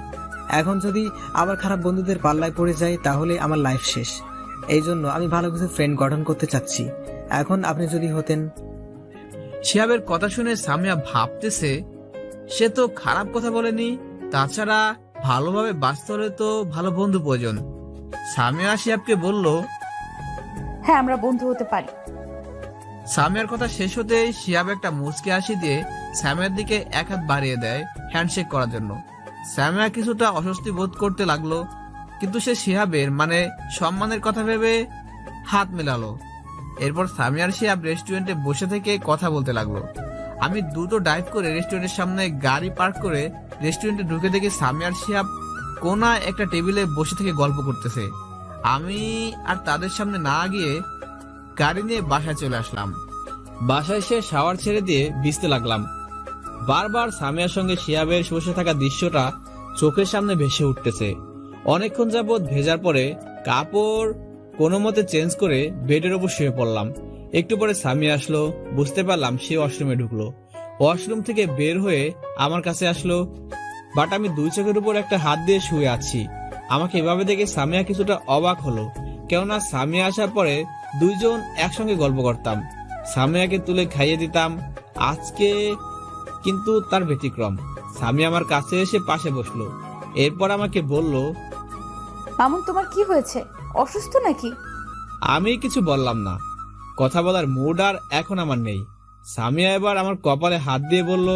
এখন যদি আবার খারাপ বন্ধুদের পাল্লায় পড়ে যায় তাহলে আমার লাইফ শেষ। এই জন্য আমি ভালো কিছু ফ্রেন্ড গঠন করতে চাচ্ছি। এখন আপনি যদি হতেন। শিহাবের কথা শুনে সামিয়া ভাবতেছে, সে তো খারাপ কথা বলেনি, তাছাড়া ভালোভাবে বাঁচতে হলে তো ভালো বন্ধু প্রয়োজন। সামিয়া শিহাবকে বলল, হ্যাঁ, আমরা বন্ধু হতে পারি। সামিয়ার কথা শেষ হতেই শিহাব একটা মুচকি হাসি দিয়ে সামিয়ার দিকে এক হাত বাড়িয়ে দেয় হ্যান্ডশেক করার জন্য। সামিয়া কিছুটা অস্বস্তি বোধ করতে লাগলো, কিন্তু সে শিহাবের মানে সম্মানের কথা ভেবে হাত মেলালো। এরপর সামিয়ার শিহাব রেস্টুরেন্টে বসে থেকে কথা বলতে লাগলো। আমি দ্রুত ড্রাইভ করে রেস্টুরেন্টের সামনে গাড়ি পার্ক করে রেস্টুরেন্টে ঢুকে দেখি সামিয়ার শিহাব কোনায় একটা টেবিলে বসে থেকে গল্প করতেছে। আমি আর তাদের সামনে না গিয়ে গাড়ি নিয়ে বাসায় চলে আসলাম। বাসায় এসে শাওয়ার ছেড়ে দিয়ে ভিজতে লাগলাম। বারবার সামিয়ার সঙ্গে শিহাবের বসে থাকা দৃশ্যটা চোখের সামনে ভেসে উঠতেছে। অনেকক্ষণ যাবৎ ভেজার পরে কাপড় কোনো মতে চেঞ্জ করে বেডের ওপর শুয়ে পড়লাম। একটু পরে সামিয়া আসলো, বুঝতে পারলাম সে ওয়াশরুমে ঢুকলো। ওয়াশরুম থেকে বের হয়ে আমার কাছে আসলো, বাট আমি 2 চোখের উপর একটা হাত দিয়ে শুয়ে আছি। আমাকে এভাবে দেখে সামিয়া কিছুটা অবাক হলো, কেননা সামিয়া আসার পরে 2 জন একসঙ্গে গল্প করতাম, সামিয়াকে তুলে খাইয়ে দিতাম। আজকে কিন্তু তার ব্যতিক্রম। সামিয়া আমার কাছে এসে পাশে বসলো, এরপর আমাকে বলল, মামুন, তোমার কি হয়েছে? অসুস্থ নাকি? আমি কিছু বললাম না, কথা বলার মুড আর এখন আমার নেই। সামিয়া এবার আমার কপালে হাত দিয়ে বলল,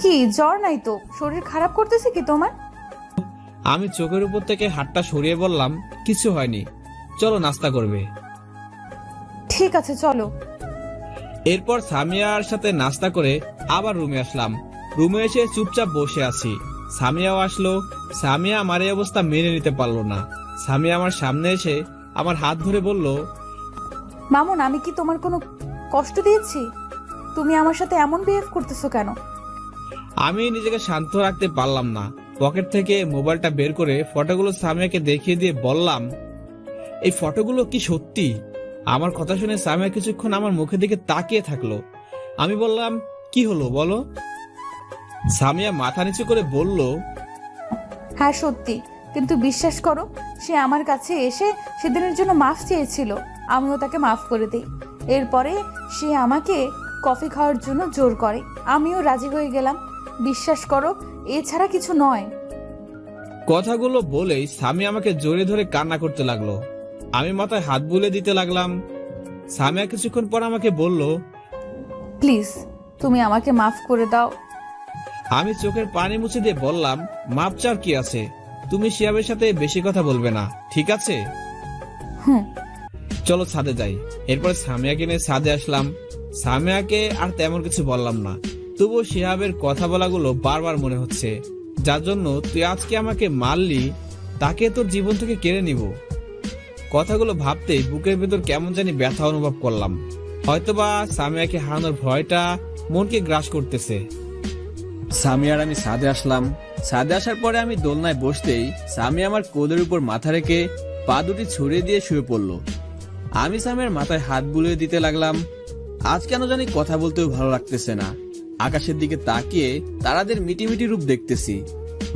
কি জ্বর নাই তো? শরীর খারাপ করতেছে কি তোমার? আমি চোখের উপর থেকে হাতটা সরিয়ে বললাম, কিছু হয়নি, চলো নাস্তা করবে। ঠিক আছে, চলো। এরপর সামিয়ার সাথে নাস্তা করে আবার রুমে আসলাম। রুমে এসে চুপচাপ বসে আছি। সামিয়াও আসলো। সামিয়া আমার এই অবস্থা মেনে নিতে পারলো না। সামিয়া আমার সামনে এসে আমার হাত ধরে বলল, মামুন, আমি কি তোমার কোনো কষ্ট দিয়েছি? তুমি আমার সাথে এমন বিহেভ করতেছো কেন? আমি নিজেকে শান্ত রাখতে পারলাম না। পকেট থেকে মোবাইলটা বের করে ফটোগুলো সামিয়াকে দেখিয়ে দিয়ে বললাম, এই ফটোগুলো কি সত্যি? আমার কথা শুনে সামিয়া কিছুক্ষণ আমার মুখের দিকে তাকিয়ে থাকলো। আমি বললাম, কি হলো বলো? সামিয়া মাথা নিচু করে বলল, হ্যাঁ সত্যি, কিন্তু বিশ্বাস করো, সে আমার কাছে এসে সেদিনের জন্য মাফ চেয়েছিল, আমিও তাকে মাফ করে দিই। এরপরে সে আমাকে কফি খাওয়ার জন্য জোর করে, আমিও রাজি হয়ে গেলাম। বিশ্বাস করো, এছাড়া কিছু নয়। কথাগুলো বলেই সামিয়া আমাকে জড়িয়ে ধরে কান্না করতে লাগলো। আমি মাথায় হাত বুলে দিতে লাগলাম। সামিয়া কিছুক্ষণ পর আমাকে বলল, প্লিজ তুমি আমাকে মাফ করে দাও। আমি চোখের পানি মুছে দিয়ে বললাম, মাপ চাওয়ার কি আছে? তুমি শিহাবের সাথে বেশি কথা বলবে না, ঠিক আছে? চলো ছাদে যাই। এরপর সামিয়াকে নিয়ে ছাদে আসলাম। সামিয়াকে আর তেমন কিছু বললাম না, তবুও শিহাবের কথা বলাগুলো বারবার মনে হচ্ছে, যার জন্য তুই আজকে আমাকে মারলি, তাকে তোর জীবন থেকে কেড়ে নিব। কথাগুলো ভাবতেই বুকের ভেতর কেমন জানি ব্যথা অনুভব করলাম। হয়তোবা সামিয়াকে হারানোর ভয়টা মনকে গ্রাস করতেছে। সামিয়ার আমি ছাদে আসলাম। ছাদে আসার পরে আমি দোলনায় বসতেই সামিয়া আমার কোলের উপর মাথা রেখে পা দুটি ছড়িয়ে দিয়ে শুয়ে পড়লো। আমি সামিয়ার মাথায় হাত বুলিয়ে দিতে লাগলাম। আজ কেন জানি কথা বলতেও ভালো লাগতেছে না। আকাশের দিকে তাকিয়ে তারাদের মিটিমিটি রূপ দেখতেছি।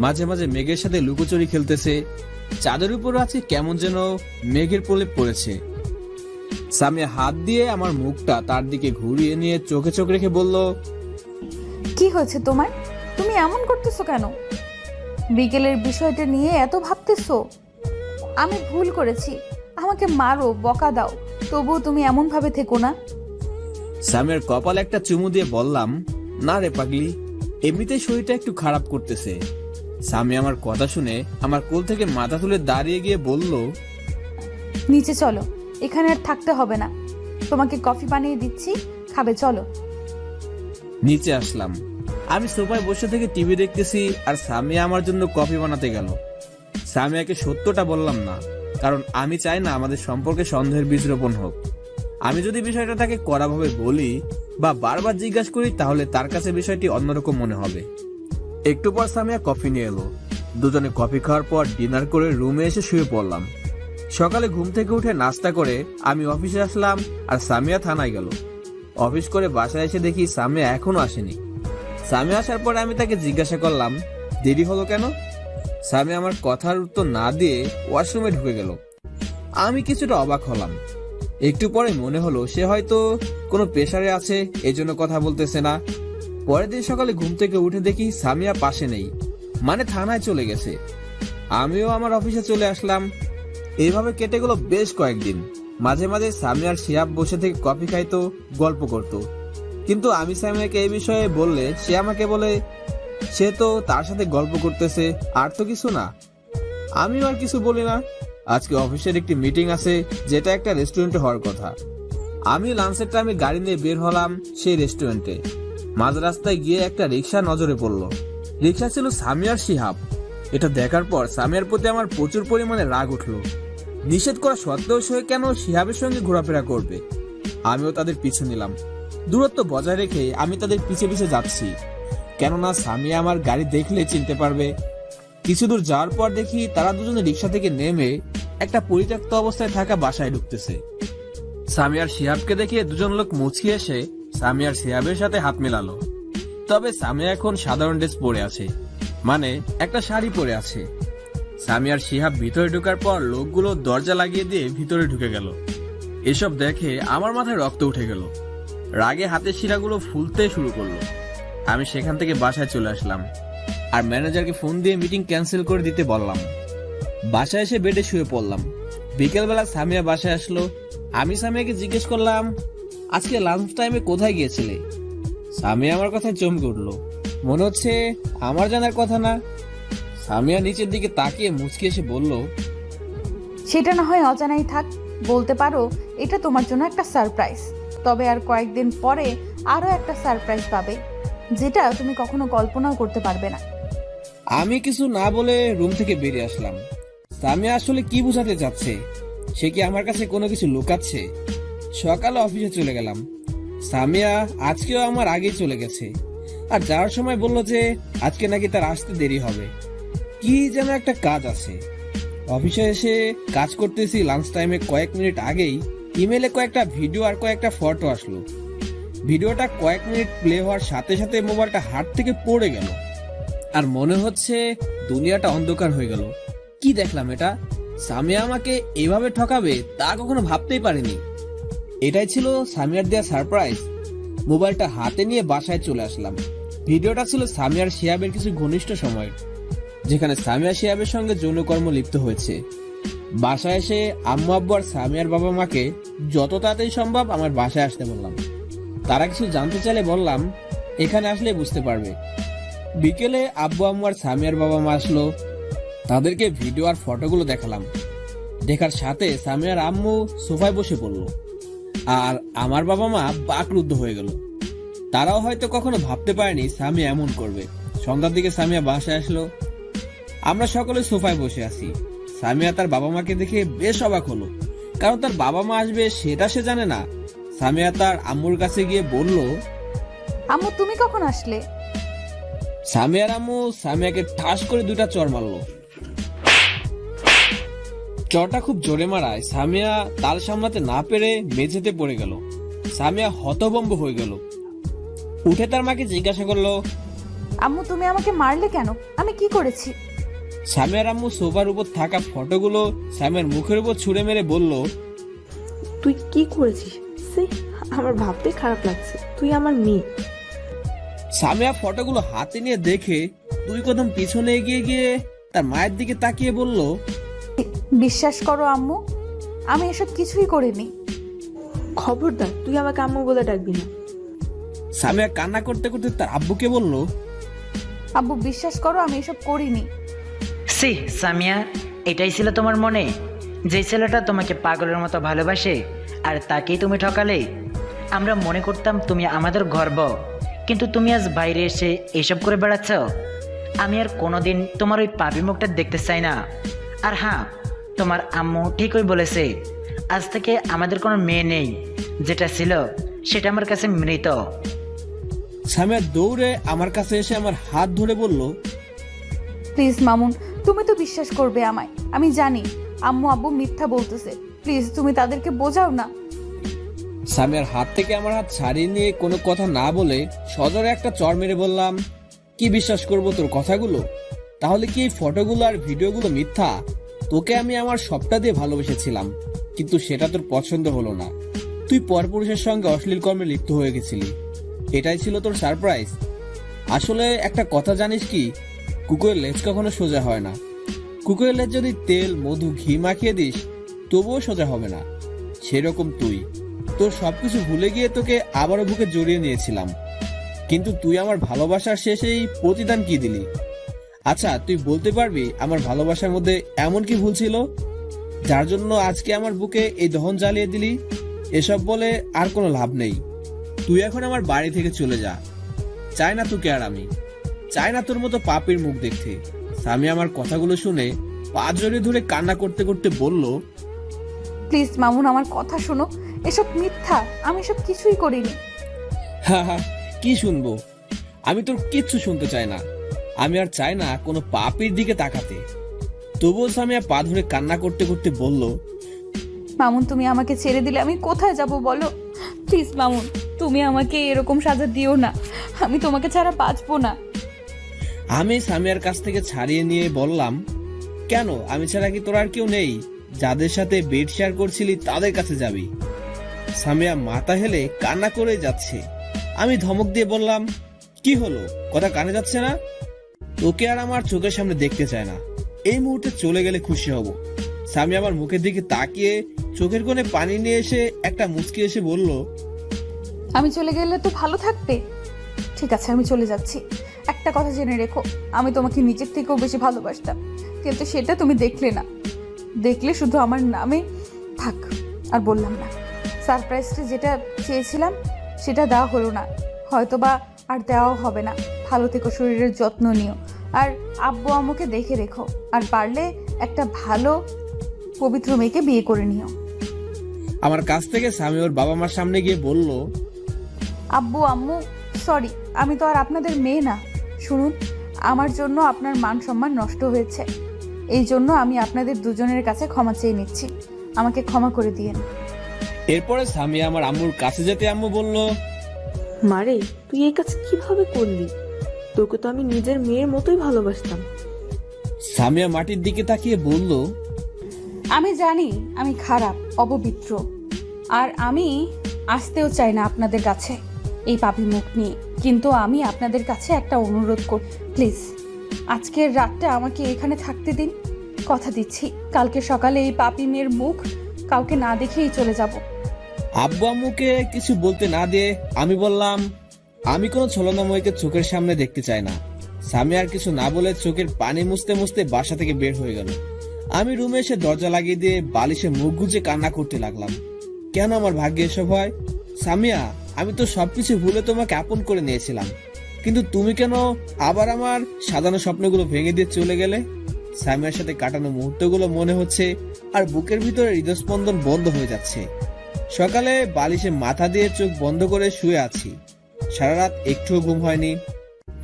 মাঝে মাঝে মেঘের সাথে লুকোচুরি খেলতেছে। চাঁদের উপর আছে কেমন যেন মেঘের প্রলেপ পড়েছে। সামিয়া হাত দিয়ে আমার মুখটা তার দিকে ঘুরিয়ে নিয়ে চোখে চোখ রেখে বলল, কি হয়েছে তোমার? তুমি এমন করতেছো কেন? বিকেলের বিষয়টা নিয়ে এত ভাবতেছো? আমি ভুল করেছি, আমাকে মারো, বকা দাও, তবুও তুমি এমন ভাবে থেকো না। সামিয়ার কপালে একটা চুমু দিয়ে বললাম, না রে পাগলি, এমনিতেই শরীরটা একটু খারাপ করতেছে। সামিয়া আমার কথা শুনে আমার কোল থেকে মাথা তুলে দাঁড়িয়ে গিয়ে বলল, নিচে চলো, এখানে আর থাকতে হবে না, তোমাকে কফি বানিয়ে দিচ্ছি, খাবে, চলো। নিচে আসলাম। আমি সোফায় বসে থেকে টিভি দেখতেছি আর সামিয়া আমার জন্য কফি বানাতে গেল। সামিয়াকে সত্যটা বললাম না, কারণ আমি চাই না আমাদের সম্পর্কে সন্দেহের বীজ রোপণ হোক। আমি যদি বিষয়টা তাকে কড়াভাবে বলি বা বারবার জিজ্ঞাসা করি তাহলে তার কাছে বিষয়টি অন্যরকম মনে হবে। একটু পর সামিয়া কফি নিয়ে এলো। দুজনে কফি খাওয়ার পর ডিনার করে রুমে এসে শুয়ে পড়লাম। সকালে ঘুম থেকে উঠে নাস্তা করে আমি অফিসে আসলাম আর সামিয়া থানায় গেল। অফিস করে বাসায় এসে দেখি সামিয়া এখনো আসেনি। সামিয়া আসার পরে আমি তাকে জিজ্ঞাসা করলাম দেরি হলো কেন। সামিয়া আমার কথার উত্তর না দিয়ে ওয়াশরুমে ঢুকে গেল। আমি কিছুটা অবাক হলাম। একটু পরে মনে হলো সে হয়তো কোনো প্রেসারে আছে, এই জন্য কথা বলতেছে না। পরের দিন সকালে ঘুম থেকে উঠে দেখি সামিয়া পাশে নেই, মানে থানায় চলে গেছে। আমিও আমার অফিসে চলে আসলাম। এইভাবে কেটে গেল বেশ কয়েকদিন। মাঝে মাঝে সামিয়ার শিহাব বসে থেকে কফি খাইতো, গল্প করত। কিন্তু আমি সামিয়াকে এই বিষয়ে বললে সে আমাকে বলে সে তো তার সাথে গল্প করতেছে, আর তো কিছু না। আমিও আর কিছু বলি না। আজকে অফিসের একটি মিটিং আছে, যেটা একটা রেস্টুরেন্টে হওয়ার কথা। আমি লাঞ্চের টাইমে গাড়ি নিয়ে বের হলাম সেই রেস্টুরেন্টে। মাঝ রাস্তায় গিয়ে একটা রিক্সা নজরে পড়লো। রিক্সা ছিল সামিয়ার শিহাব। এটা দেখার পর সামিয়ার প্রতি আমার প্রচুর পরিমাণে রাগ উঠলো। নিষেধ করা সত্ত্বেও সে কেন শিহাবের সঙ্গে ঘোরাফেরা করবে। আমিও তাদের পিছু নিলাম। দূরত্ব বজায় রেখে আমি তাদের পিছে পিছে যাচ্ছি, কেননা সামিয়া আমার গাড়ি দেখলে চিনতে পারবে। কিছু দূর যাওয়ার পর দেখি তারা দুজনে রিক্সা থেকে নেমে একটা পরিত্যক্ত অবস্থায় থাকা বাসায় ঢুকতেছে। সামিয়ার শিহাবকে দেখে দুজন লোক মুচকি এসে সামিয়ার শিহাবের সাথে হাত মেলালো। তবে সামিয়া এখন সাধারণ ড্রেস পরে আছে, মানে একটা শাড়ি পরে আছে। সামিয়ার শিহাব ভিতরে ঢোকার পর লোকগুলো দরজা লাগিয়ে দিয়ে ভিতরে ঢুকে গেল। এসব দেখে আমার মাথায় রক্ত উঠে গেল। রাগে হাতের শিরাগুলো ফুলতে শুরু করলো। আমি সেখান থেকে বাসায় চলে আসলাম আর ম্যানেজারকে ফোন দিয়ে মিটিং ক্যান্সেল করে দিতে বললাম। বাসায় এসে বেডে শুয়ে পড়লাম। বিকেলবেলা সামিয়া বাসায় আসলো। আমি সামিয়াকে জিজ্ঞেস করলাম আজকে লাঞ্চ টাইমে কোথায় গিয়েছিলে। সামিয়া আমার কথায় চমকে উঠলো। মনে হচ্ছে আমার জানার কথা না। সামিয়া নিচের দিকে তাকিয়ে মুচকি এসে বলল, সেটা না হয় অজানাই থাক, বলতে পারো এটা তোমার জন্য একটা সারপ্রাইজ। তবে আর কয়েকদিন পরে আরো একটা সারপ্রাইজ পাবে, যেটা তুমি কখনো কল্পনাও করতে পারবে না। আমি কিছু না বলে রুম থেকে বেরিয়ে আসলাম। সামিয়া আসলে কি বোঝাতে চাচ্ছে? সে কি আমার কাছে কোনো কিছু লুকাচ্ছে? সকালে অফিসে চলে গেলাম। সামিয়া আজকেও আমার আগেই চলে গেছে, আর যাওয়ার সময় বলল যে আজকে নাকি তার আসতে দেরি হবে। কি যেন একটা কাজ আছে। অফিসে এসে কাজ করতেছি, লাঞ্চ টাইমে কয়েক মিনিট আগেই ইমেলে কয়েকটা ভিডিও আর কয়েকটা ফটো আসলো। ভিডিওটা কয়েক মিনিট প্লে হওয়ার সাথে সাথে মোবাইলটা হাত থেকে পড়ে গেল, আর মনে হচ্ছে দুনিয়াটা অন্ধকার হয়ে গেল। কি দেখলাম এটা? সামিয়া আমাকে এভাবে ঠকাবে তা কখনো ভাবতেই পারিনি। এটাই ছিল সামিয়ার দেয়া সারপ্রাইজ। মোবাইলটা হাতে নিয়ে বাসায় চলে আসলাম। ভিডিওটা ছিল সামিয়ার শিহাবের কিছু ঘনিষ্ঠ সময়ের, যেখানে সামিয়া শিহাবের সঙ্গে যৌনকর্ম লিপ্ত হয়েছে। বাসায় এসে আম্মু আব্বু আর সামিয়ার বাবা মাকে যত তাড়াতাড়ি সম্ভব আমার বাসায় আসতে বললাম। তারা কিছু জানতে চাইলে বললাম এখানে আসলে বুঝতে পারবে। বিকেলে আব্বু আম্মু আর সামিয়ার বাবা মা আসলো। তাদেরকে ভিডিও আর ফটোগুলো দেখালাম। দেখার সাথে সামিয়ার আম্মু সোফায় বসে পড়লো, আর আমার বাবা মা বাকরুদ্ধ হয়ে গেল। তারাও হয়তো কখনো ভাবতে পারেনি সামিয়া এমন করবে। সন্ধ্যার দিকে সামিয়া বাসায় আসলো। আমরা সকলে সোফায় বসে আছি। সামিয়া তার বাবা মাকে দেখে বেশ অবাক হলো, কারণ তার বাবা মা আসবে সেটা সে জানে না। সামিয়া তার আম্মুর কাছে গিয়ে বলল, আম্মু তুমি কখন আসলে? সামিয়ার আম্মু সামিয়াকে ঠাস করে দুটা চড় মারলো। চড়টা খুব জোরে মারায় সামিয়া তাল সামলাতে না পেরে মেঝেতে পড়ে গেল। সামিয়া হতভম্ব হয়ে গেল। উঠে তার মাকে জিজ্ঞাসা করলো, আম্মু তুমি আমাকে মারলে কেন? আমি কি করেছি? সামিয়ার আম্মু সোফার উপর থাকা ফটোগুলো সামিয়ার মুখের উপর ছুঁড়ে মেরে বলল, তুই কি করেছিস? সে আমার ভাবতে খারাপ লাগছে, তুই আমার মেয়ে। সামিয়া ফটোগুলো হাতে নিয়ে দেখে দুই কদম পিছনে এগিয়ে গিয়ে তার মায়ের দিকে তাকিয়ে বলল, বিশ্বাস করো আম্মু, আমি এসব কিছুই করিনি। খবরদার তুই আমাকে আম্মু বলে ডাকবি না। সামিয়া কান্না করতে করতে তার আব্বুকে বলল, আব্বু বিশ্বাস করো আমি এসব করিনি। সি সামিয়া, এটাই ছিল তোমার মনে? যে ছেলেটা তোমাকে পাগলের মতো ভালোবাসে আর তাকেই তুমি ঠকালে? আমরা মনে করতাম তুমি আমাদের গর্ব, কিন্তু তুমি আজ বাইরে এসে এসব করে বেড়াচ্ছ। আমি আর কোনোদিন তোমার ওই পাপি মুখটা দেখতে চাই না। আর হ্যাঁ, তোমার আম্মু ঠিকই বলেছে, আজ থেকে আমাদের কোনো মেয়ে নেই, যেটা ছিল সেটা আমার কাছে মৃত। সামিয়া দৌড়ে আমার কাছে এসে আমার হাত ধরে বলল, প্লিজ মামুন, তুমি তো বিশ্বাস করবে আমায়। আমি জানি আম্মু আব্বু মিথ্যা বলতেছে, প্লিজ তুমি তাদেরকে বোঝাও না। সামিয়ার হাত থেকে আমার হাত ছাড়িয়ে নিয়ে কোনো কথা না বলে সজোরে একটা চড় মেরে বললাম, কি বিশ্বাস করব তোর কথাগুলো? তাহলে কি এই ফটোগুলো আর ভিডিওগুলো মিথ্যা? তোকে আমি আমার সবটা দিয়ে ভালোবেসেছিলাম, কিন্তু সেটা তোর পছন্দ হলো না। তুই পরপুরুষের সঙ্গে অশ্লীল কর্মে লিপ্ত হয়ে গেছিলি, এটাই ছিল তোর সারপ্রাইজ। আসলে একটা কথা জানিস কি, কুকুরের লেজ কখনো সোজা হয় না। কুকুরের লেজ যদি তেল মধু ঘি মাখিয়ে দিস তবুও সোজা হবে না। সেরকম তুই, তোর সবকিছু ভুলে গিয়ে তোকে আবারও বুকে জড়িয়ে নিয়েছিলাম, কিন্তু তুই আমার ভালোবাসার শেষেই প্রতিদান কি দিলি? আচ্ছা, তুই বলতে পারবি আমার ভালোবাসার মধ্যে এমন কি ভুল ছিল যার জন্য আজকে আমার বুকে এই দহন জ্বালিয়ে দিলি? এসব বলে আর কোনো লাভ নেই। তুই এখন আমার বাড়ি থেকে চলে যা। চাই না তোকে আর আমি, চাই না তোর মতো পাপীর মুখ দেখতে। স্বামী আমার কথাগুলো শুনে পা জড়িয়ে ধরে কান্না করতে করতে বলল, প্লিজ মামুন, আমার কথা শোনো, এসব মিথ্যা, আমি এসব কিছুই করিনি। হা হা, কি শুনবো? আমি তোর কিচ্ছু শুনতে চাই না। আমি আর চাই না কোনো পাপীর দিকে তাকাতে। তবুও সামিয়া পা ধরে কান্না করতে করতে বলল, মামুন, তুমি আমাকে ছেড়ে দিলে আমি কোথায় যাব বলো? প্লিজ মামুন, তুমি আমাকে এরকম সাজা দিও না, আমি তোমাকে ছাড়া বাঁচবো না। আমি সামিয়ার কাছ থেকে ছাড়িয়ে নিয়ে বললাম, কেন, আমি ছাড়া কি তোর আর কেউ নেই? যাদের সাথে বেড শেয়ার করছিলি তাদের কাছে যাবি। সামিয়া মাথা হেলে কান্না করে যাচ্ছে। আমি ধমক দিয়ে বললাম, কি হলো, কথা কানে যাচ্ছে না? তোকে আর আমার চোখের সামনে দেখতে চায় না। এই মুহূর্তে চলে গেলে খুশি হব। সামিয়া আমার মুখের দিকে তাকিয়ে চোখের কোণে পানি নিয়ে এসে একটা মুচকি এসে বলল, আমি চলে গেলে তো ভালো থাকবে? ঠিক আছে, আমি চলে যাচ্ছি। একটা কথা জেনে রেখো, আমি তোমাকে নিজের থেকেও বেশি ভালোবাসতাম, কিন্তু সেটা তুমি দেখলে না। দেখলে শুধু আমার নামে থাক। আর বললাম না, সারপ্রাইজটা যেটা চেয়েছিলাম সেটা দেওয়া হলো না, হয়তোবা আর দেওয়াও হবে না। ভালো থেকো, শরীরের যত্ন নিও, আর আব্বু আম্মুকে দেখে রেখো, আর পারলে একটা ভালো পবিত্র মেয়েকে বিয়ে করে নিও। আমার কাছ থেকে স্বামী ওর বাবা মার সামনে গিয়ে বলল, আব্বু আম্মু, সরি, আমি তো আর আপনাদের মেয়ে না। শুনুন, আমার জন্য আপনার মান সম্মান নষ্ট হয়েছে, এই জন্য আমি আপনাদের দুজনের কাছে ক্ষমা চেয়ে নিচ্ছি, আমাকে ক্ষমা করে দিয়েন। এরপরে সামিয়া আমার আম্মুর কাছে যেতে আম্মু বলল, মারে, তুই এই কাজ কিভাবে করলি? তোকে তো আমি নিজের মেয়ের মতোই ভালোবাসতাম। সামিয়া মাটির দিকে তাকিয়ে বলল, আমি জানি আমি খারাপ, অপবিত্র, আর আমি আসতেও চাই না আপনাদের কাছে এই পাপী মুখ নিয়ে, কিন্তু আমি আপনাদের কাছে একটা অনুরোধ করি, প্লিজ আজকের রাতটা আমাকে এখানে থাকতে দিন। কথা দিচ্ছি, কালকে সকালে এই পাপী মেয়ের মুখ কাউকে না দেখেই চলে যাব। আব্বু আম্মুকে কিছু বলতে না দিয়ে আমি বললাম, আমি কোনো ছলনাময়কে চোখের সামনে দেখতে চাই না। সামি আর কিছু না বলে চোখের পানি মুছতে মুছতে বাসা থেকে বের হয়ে গেল। আমি রুমে এসে দরজা লাগিয়ে দিয়ে বালিশে মুখ গুজে কান্না করতে লাগলাম। কেন আমার ভাগ্যে এসব হয়? সামিয়া, আমি তো সবকিছু ভুলে তোমাকে আপন করে নিয়েছিলাম, কিন্তু তুমি কেন আবার আমার সাজানো স্বপ্নগুলো ভেঙে দিয়ে চলে গেলে? সামিয়ার সাথে কাটানো মুহূর্তগুলো মনে হচ্ছে, আর বুকের ভিতরে হৃদস্পন্দন বন্ধ হয়ে যাচ্ছে। সকালে বালিশে মাথা দিয়ে চোখ বন্ধ করে শুয়ে আছি। সারা রাত একটুও ঘুম হয়নি।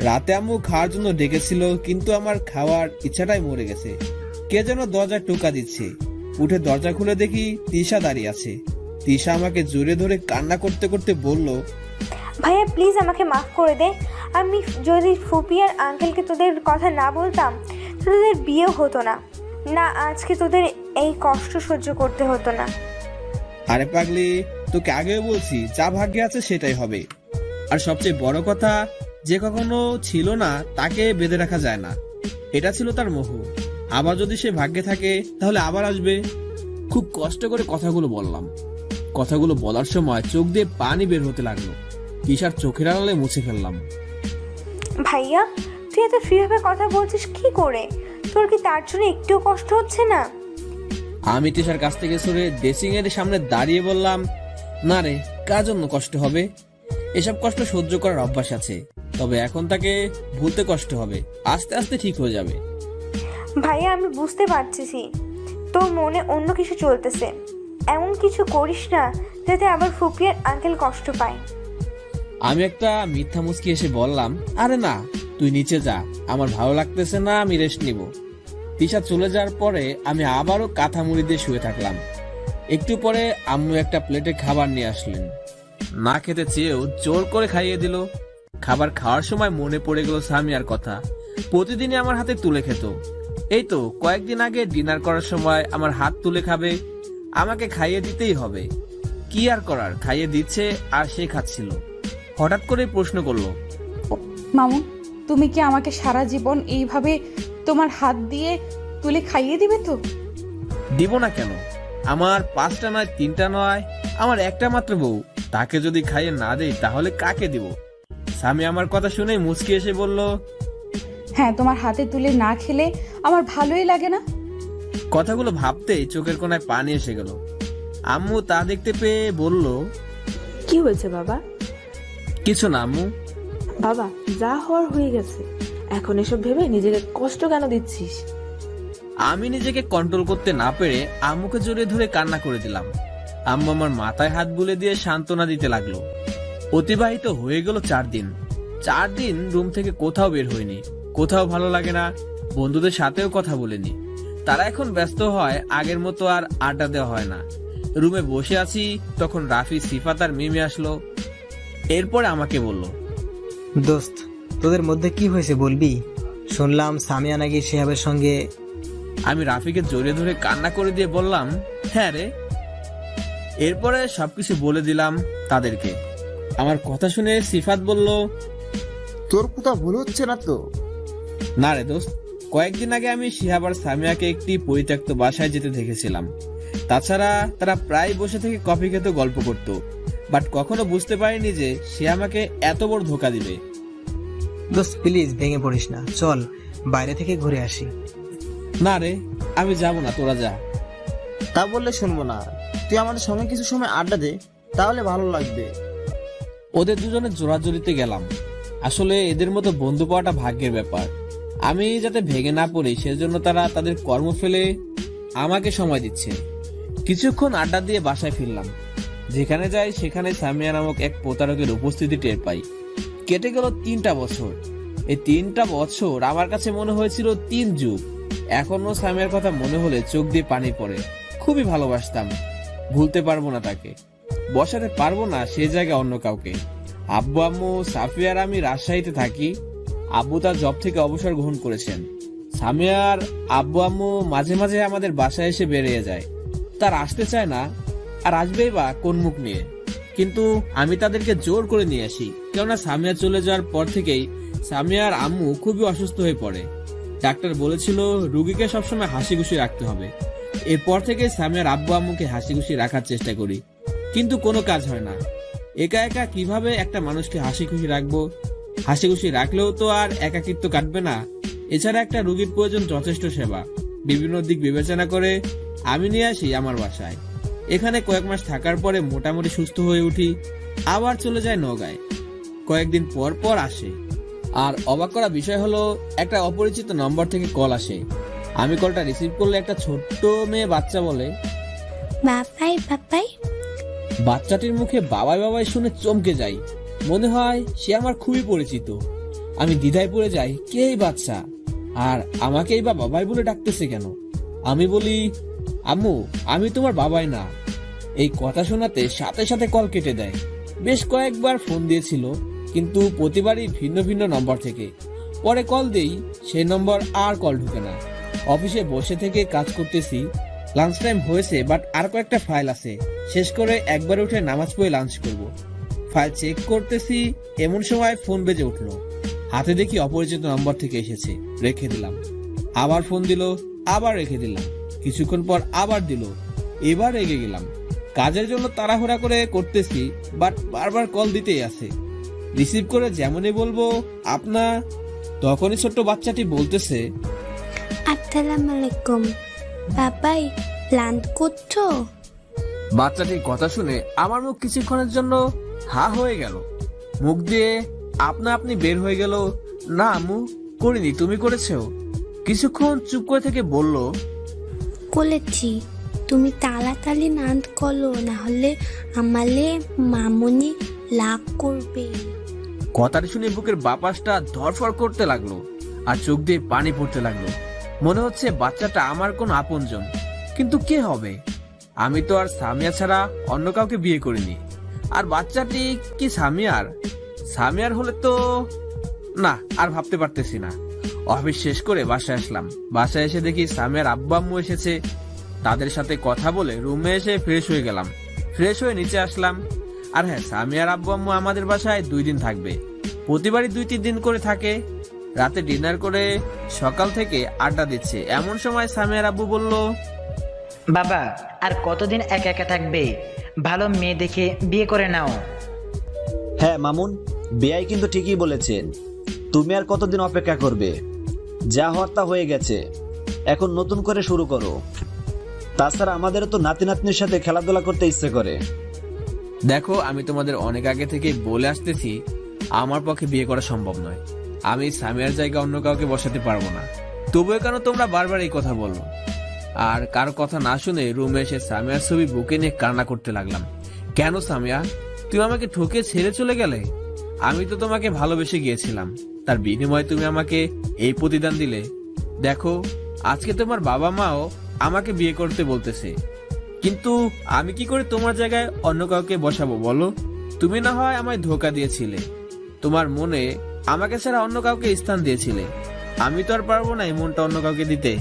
রাতে আম্মু খাওয়ার জন্য ডেকেছিল, কিন্তু আমার খাওয়ার ইচ্ছাটাই মরে গেছে। কে যেন দরজা টোকা দিচ্ছে। উঠে দরজা খুলে দেখি তিশা দাঁড়িয়ে আছে। তিশা আমাকে জোরে ধরে কান্না করতে করতে বলল, ভাইয়া প্লিজ আমাকে মাফ করে দে। আমি যদি ফুপি আর আঙ্কেলকে তোদের কথা না বলতাম, তোদের বিয়েও হতো না, না আজকে তোদের এই কষ্ট সহ্য করতে হতো না। আরে পাগলি, তোকে আগেও বলছি, যা ভাগ্যে আছে সেটাই হবে। আর সবচেয়ে বড় কথা, যে কখনো ছিল না তাকে বেঁধে রাখা যায় না। এটা ছিল তার মোহ। আবার যদি সে ভাগ্যে থাকে তাহলে আবার আসবে। খুব কষ্ট করে কথাগুলো বললাম। কথাগুলো বলার সময় চোখ দিয়ে পানি বের হতে লাগলো। তিশার চোখের আড়ালে মুছে ফেললাম। ভাইয়া, তুই এত ফ্রিভাবে কথা বলছিস কি করে? তোর কি তার জন্য একটুও কষ্ট হচ্ছে না? আমি তিশার কাছ থেকে সরে ড্রেসিং এর সামনে দাঁড়িয়ে বললাম, না রে, কার জন্য কষ্ট হবে? এসব কষ্ট সহ্য করার অভ্যাস আছে, তবে এখন তাকে ভুলতে কষ্ট হবে, আস্তে আস্তে ঠিক হয়ে যাবে। ভাইয়া আমি বুঝতে পারছি, তোর মনে অন্য কিছু চলতেছে। এমন কিছু করিস না যাতে আবার ফুপি আর আঙ্কেল কষ্ট পায়। আমি একটা মিথ্যা মুচকি এসে বললাম, আরে না, তুই নিচে যা, আমার ভালো লাগতেছে না, আমি রেস্ট নিব। তিশা চলে যাওয়ার পরে আমি আবারও কাঁথা মুড়ি দিয়ে শুয়ে থাকলাম। একটু পরে আম্মু একটা প্লেটে খাবার নিয়ে আসলেন। না খেতে চেয়েও জোর করে খাইয়ে দিল। খাবার খাওয়ার সময় মনে পড়ে গেল সামিয়ার কথা। প্রতিদিনই আমার হাতে তুলে খেত। এই তো কয়েকদিন আগে ডিনার করার সময় আমার হাত তুলে খাবে, আমাকে খাইয়ে দিতেই হবে। কি আর করার, খাইয়ে দিচ্ছে আর সে খাচ্ছিল। হঠাৎ করে প্রশ্ন করলো, মামুন, তুমি কি আমাকে সারা জীবন এইভাবে তোমার হাত দিয়ে তুলে খাইয়ে দিবে তো? দিব না কেন? আমার 5টা নয় 3টা নয়, আমার একটা মাত্র বউ, তাকে যদি খাইয়ে না দেই তাহলে কাকে দিব? স্বামী আমার কথা শুনে মুচকি এসে বলল, হ্যাঁ, তোমার হাতে তুলে না খেলে আমার ভালোই লাগে না। কথাগুলো ভাবতেই চোখের কোণায় পানি এসে গেল। আম্মু তা দেখতে পেয়ে বলল, কি হয়েছে বাবা? কিছু না আম্মু। বাবা, যা হওয়ার হয়ে গেছে, এখন এসব ভেবে নিজেকে কষ্ট কেন দিচ্ছিস? আমি নিজেকে কন্ট্রোল করতে না পেরে আম্মুকে জড়িয়ে ধরে কান্না করে দিলাম। আম্মু আমার মাথায় হাত বুলে দিয়ে সান্ত্বনা দিতে লাগলো। অতিবাহিত হয়ে গেল 4 দিন। 4 দিন রুম থেকে কোথাও বের হয়নি, কোথাও ভালো লাগে না, বন্ধুদের সাথেও কথা বলিনি। তারা এখন ব্যস্ত হয়, আগের মতো আর আড্ডা দেওয়া হয় না। রুমে বসে আছি, তখন রাফি, সিফাত আর মিমি আসলো। এরপরে আমাকে বলল, দোস্ত, তোদের মধ্যে কি হয়েছে বলবি? শুনলাম সামিয়া নাকি শিহাবের সঙ্গে। আমি রাফিকে জড়িয়ে ধরে কান্না করে দিয়ে বললাম, হ্যাঁ রে। এরপরে সবকিছু বলে দিলাম তাদেরকে। আমার কথা শুনে সিফাত বলল, তোর কোথাও ভুল হচ্ছে না তো? না রে দোস্ত, কয়েকদিন আগে আমি শিহাব আর সামিয়াকে একটি পরিত্যক্ত বাসায় যেতে দেখেছিলাম। তাছাড়া তারা প্রায় বসে থেকে কফি খেতে গল্প করত, বাট কখনো বুঝতে পারিনি যে সে আমাকে এত বড় ধোকা দিবে। দোস্ত প্লিজ ভেঙে পড়িস না, চল বাইরে থেকে ঘুরে আসি। না রে, আমি যাব না, তোরা যা। তা বললে শুনবো না, তুই আমাদের সঙ্গে কিছু সময় আড্ডা দে, তাহলে ভালো লাগবে। ওদের দুজনে জোরাজোরিতে গেলাম। আসলে এদের মতো বন্ধু পাওয়াটা ভাগ্যের ব্যাপার। আমি যাতে ভেঙে না পড়ি সেজন্য তারা তাদের কর্ম ফেলে আমাকে সময় দিচ্ছে। কিছুক্ষণ আড্ডা দিয়ে বাসায় ফিরলাম। যেখানে যাই সেখানে সামিয়া নামক এক প্রতারকের উপস্থিতি টের পাই। কেটে গেল 3টা বছর। এই 3টা বছর আমার কাছে মনে হয়েছিল 3 যুগ। এখনো সামিয়ার কথা মনে হলে চোখ দিয়ে পানি পড়ে। খুবই ভালোবাসতাম, ভুলতে পারবো না তাকে, বসাতে পারবো না সে জায়গায় অন্য কাউকে। আব্বু আম্মু, সাফিয়া আর আমি রাজশাহীতে থাকি। আব্বু তার জব থেকে অবসর গ্রহণ করেছেন। সামিয়ার আব্বু আম্মু মাঝে মাঝে আমাদের বাসায় এসে বেরিয়ে যায়। তার আসতে চায় না, আর আসবেই বা কোন মুখ নিয়ে। কিন্তু আমি তাদেরকে জোর করে নিয়ে আসি, কেননা সামিয়া চলে যাওয়ার পর থেকেই সামিয়ার আম্মু খুবই অসুস্থ হয়ে পড়ে। ডাক্তার বলেছিল রুগীকে সবসময় হাসি খুশি রাখতে হবে। এরপর থেকে সামিয়ার আব্বু আম্মুকে হাসি খুশি রাখার চেষ্টা করি, কিন্তু কোনো কাজ হয় না। একা একা কিভাবে একটা মানুষকে হাসি খুশি রাখবো? হাসি খুশি রাখলেও তো আর একাকিত্ব কাটবে না। এছাড়া একটা রুগীর প্রয়োজন যথেষ্ট সেবা। বিভিন্ন দিক বিবেচনা করে আমি নিয়ে আসি আমার বাসায়। এখানে কয়েক মাস থাকার পরে মোটামুটি সুস্থ হয়ে উঠি, আবার চলে যায় নওগাঁয়। কয়েকদিন পর পর আসে। আর অবাক করা বিষয় হলো, একটা অপরিচিত নম্বর থেকে কল আসে। আমি কলটা রিসিভ করলে একটা ছোট্ট মেয়ে বাচ্চা বলে, বাবাই বাবাই। বাচ্চাটির মুখে বাবাই বাবাই শুনে চমকে যাই। মনে হয় সে আমার খুবই পরিচিত। আমি দ্বিধায় পড়ে যাই, কে এই বাচ্চা, আর আমাকেই বা বাবাই বলে ডাকতেছে কেন? আমি বলি, আম্মু, আমি তোমার বাবাই না। এই কথা শোনাতে সাথে সাথে কল কেটে দেয়। বেশ কয়েকবার ফোন দিয়েছিল, কিন্তু প্রতিবারই ভিন্ন ভিন্ন নম্বর থেকে। পরে কল দেই, সেই নম্বর আর কল ঢুকে না। অফিসে বসে থেকে কাজ করতেছি, লাঞ্চ টাইম হয়েছে, বাট আর কয়েকটা ফাইল আছে, শেষ করে একবার উঠে নামাজ পড়ে লাঞ্চ করব। ফাইল চেক করতেছি, এমন সময় ফোন বেজে উঠলো। হাতে দেখি অপরিচিত নম্বর থেকে এসেছে। রেখে দিলাম। আবার ফোন দিল, আবার রেখে দিলাম। কিছুক্ষণ পর আবার দিল, এবার রেগে গেলাম। কাজের জন্য তাড়াহুড়া করে করতেছি, বাট বারবার কল দিতেই আছে। রিসিভ করে যেমনই বলবো আপনার, তখনই ছোট্ট বাচ্চাটি বলতেছে, আসসালামু আলাইকুম বাবাই, লাঞ্চ করছো? বাচ্চাটির কথা শুনে আমার মুখ কিছুক্ষণের জন্য হা হয়ে গেল। মুখ দিয়ে আপনা আপনি বের হয়ে গেল, না আম্মু করিনি, তুমি করেছো। কিছুক্ষণ চুপ করে থেকে বলল, করেছি তুমি তাড়াতাড়ি নাদ করো, না হলে আমালে মামুনি লাভ করবে। কথাটা শুনে বুকের বাপাসটা ধরফর করতে লাগলো আর চোখ দিয়ে পানি পড়তে লাগলো। মনে হচ্ছে বাচ্চাটা আমার কোন আপনজন, কিন্তু কে হবে? আমি তো আর সামিয়া ছাড়া অন্য কাউকে বিয়ে করিনি। আর বাচ্চাটি কি সামিয়ার? সামিয়ার হলে তো না, আর ভাবতে পারতেছি না। অফিস শেষ করে বাসায় আসলাম। বাসায় এসে দেখি সামিয়ার আব্বু আম্মু এসেছে। তাদের সাথে কথা বলে রুমে এসে ফ্রেশ হয়ে গেলাম। ফ্রেশ হয়ে নিচে আসলাম। আর হ্যাঁ, সামিয়ার আব্বু আম্মু আমাদের বাসায় 2 দিন থাকবে। প্রতিবারই 2-3 দিন করে থাকে। রাতে ডিনার করে সকাল থেকে আড্ডা দিচ্ছে। এমন সময় সামিয়ার আব্বু বলল, বাবা আর কতদিন একা একা থাকবে? ভালো মেয়ে দেখে বিয়ে করে নাও। হ্যাঁ মামুন, বেয়াই কিন্তু ঠিকই বলেছেন। তুমি আর কতদিন অপেক্ষা করবে? যা হওয়ার তা হয়ে গেছে, এখন নতুন করে শুরু করো। তাছাড়া আমাদেরও তো নাতি নাতনির সাথে খেলাধুলা করতে ইচ্ছে করে। দেখো, আমি তোমাদের অনেক আগে থেকে বলে আসতেছি, আমার পক্ষে বিয়ে করা সম্ভব নয়। আমি সামিয়ার জায়গা অন্য কাউকে বসাতে পারবো না। তবুও কেন তোমরা বারবার এই কথা বলো? আর কারো কথা না শুনে রুমে এসে সামিয়ার ছবি বুকে নিয়ে কান্না করতে লাগলাম। কেন সামিয়া, তুমি আমাকে ঠকে ছেড়ে চলে গেলে? আমি তো তোমাকে ভালোবেসে গিয়েছিলাম, তার বিনিময়ে তুমি আমাকে এই প্রতিদান দিলে। দেখো, আজকে তোমার বাবা মাও আমাকে বিয়ে করতে বলতেছে, কিন্তু আমি কি করে তোমার জায়গায় অন্য কাউকে বসাবো বলো? তুমি না হয় আমায় ধোকা দিয়েছিলে, তোমার মনে আমাকে ছাড়া অন্য কাউকে স্থান দিয়েছিলে। আমি তো আর পারবো না এই মনটা অন্য কাউকে দিতে।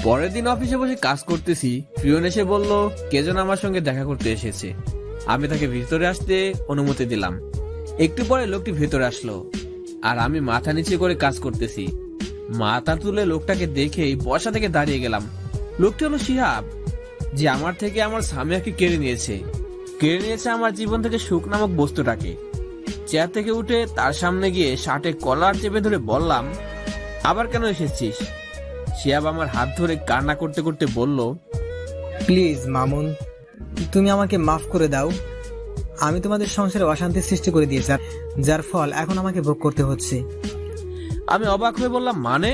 পরের দিন অফিসে বসে কাজ করতেছি, প্রিয়ন এসে বলল কে যেন আমার সঙ্গে দেখা করতে এসেছে। আমি তাকে ভিতরে আসতে অনুমতি দিলাম। একটু পরে লোকটি ভেতরে আসলো, আর আমি মাথা নিচে করে কাজ করতেছি। মাথা তুলে লোকটাকে দেখেই বসা থেকে দাঁড়িয়ে গেলাম। লোকটি হলো শিহাব, যে আমার থেকে আমার সামিয়াকে কেড়ে নিয়েছে আমার জীবন থেকে সুখ নামক বস্তুটাকে। চেয়ার থেকে উঠে তার সামনে গিয়ে শার্টে কলার চেপে ধরে বললাম, আবার কেন এসেছিস? শিহাব আমার হাত ধরে কান্না করতে করতে বলল, প্লিজ মামুন, তুমি আমাকে মাফ করে দাও। আমি তোমাদের সংসারে অশান্তি সৃষ্টি করে দিয়েছি, যার ফল এখন আমাকে ভোগ করতে হচ্ছে। আমি অবাক হয়ে বললাম, মানে?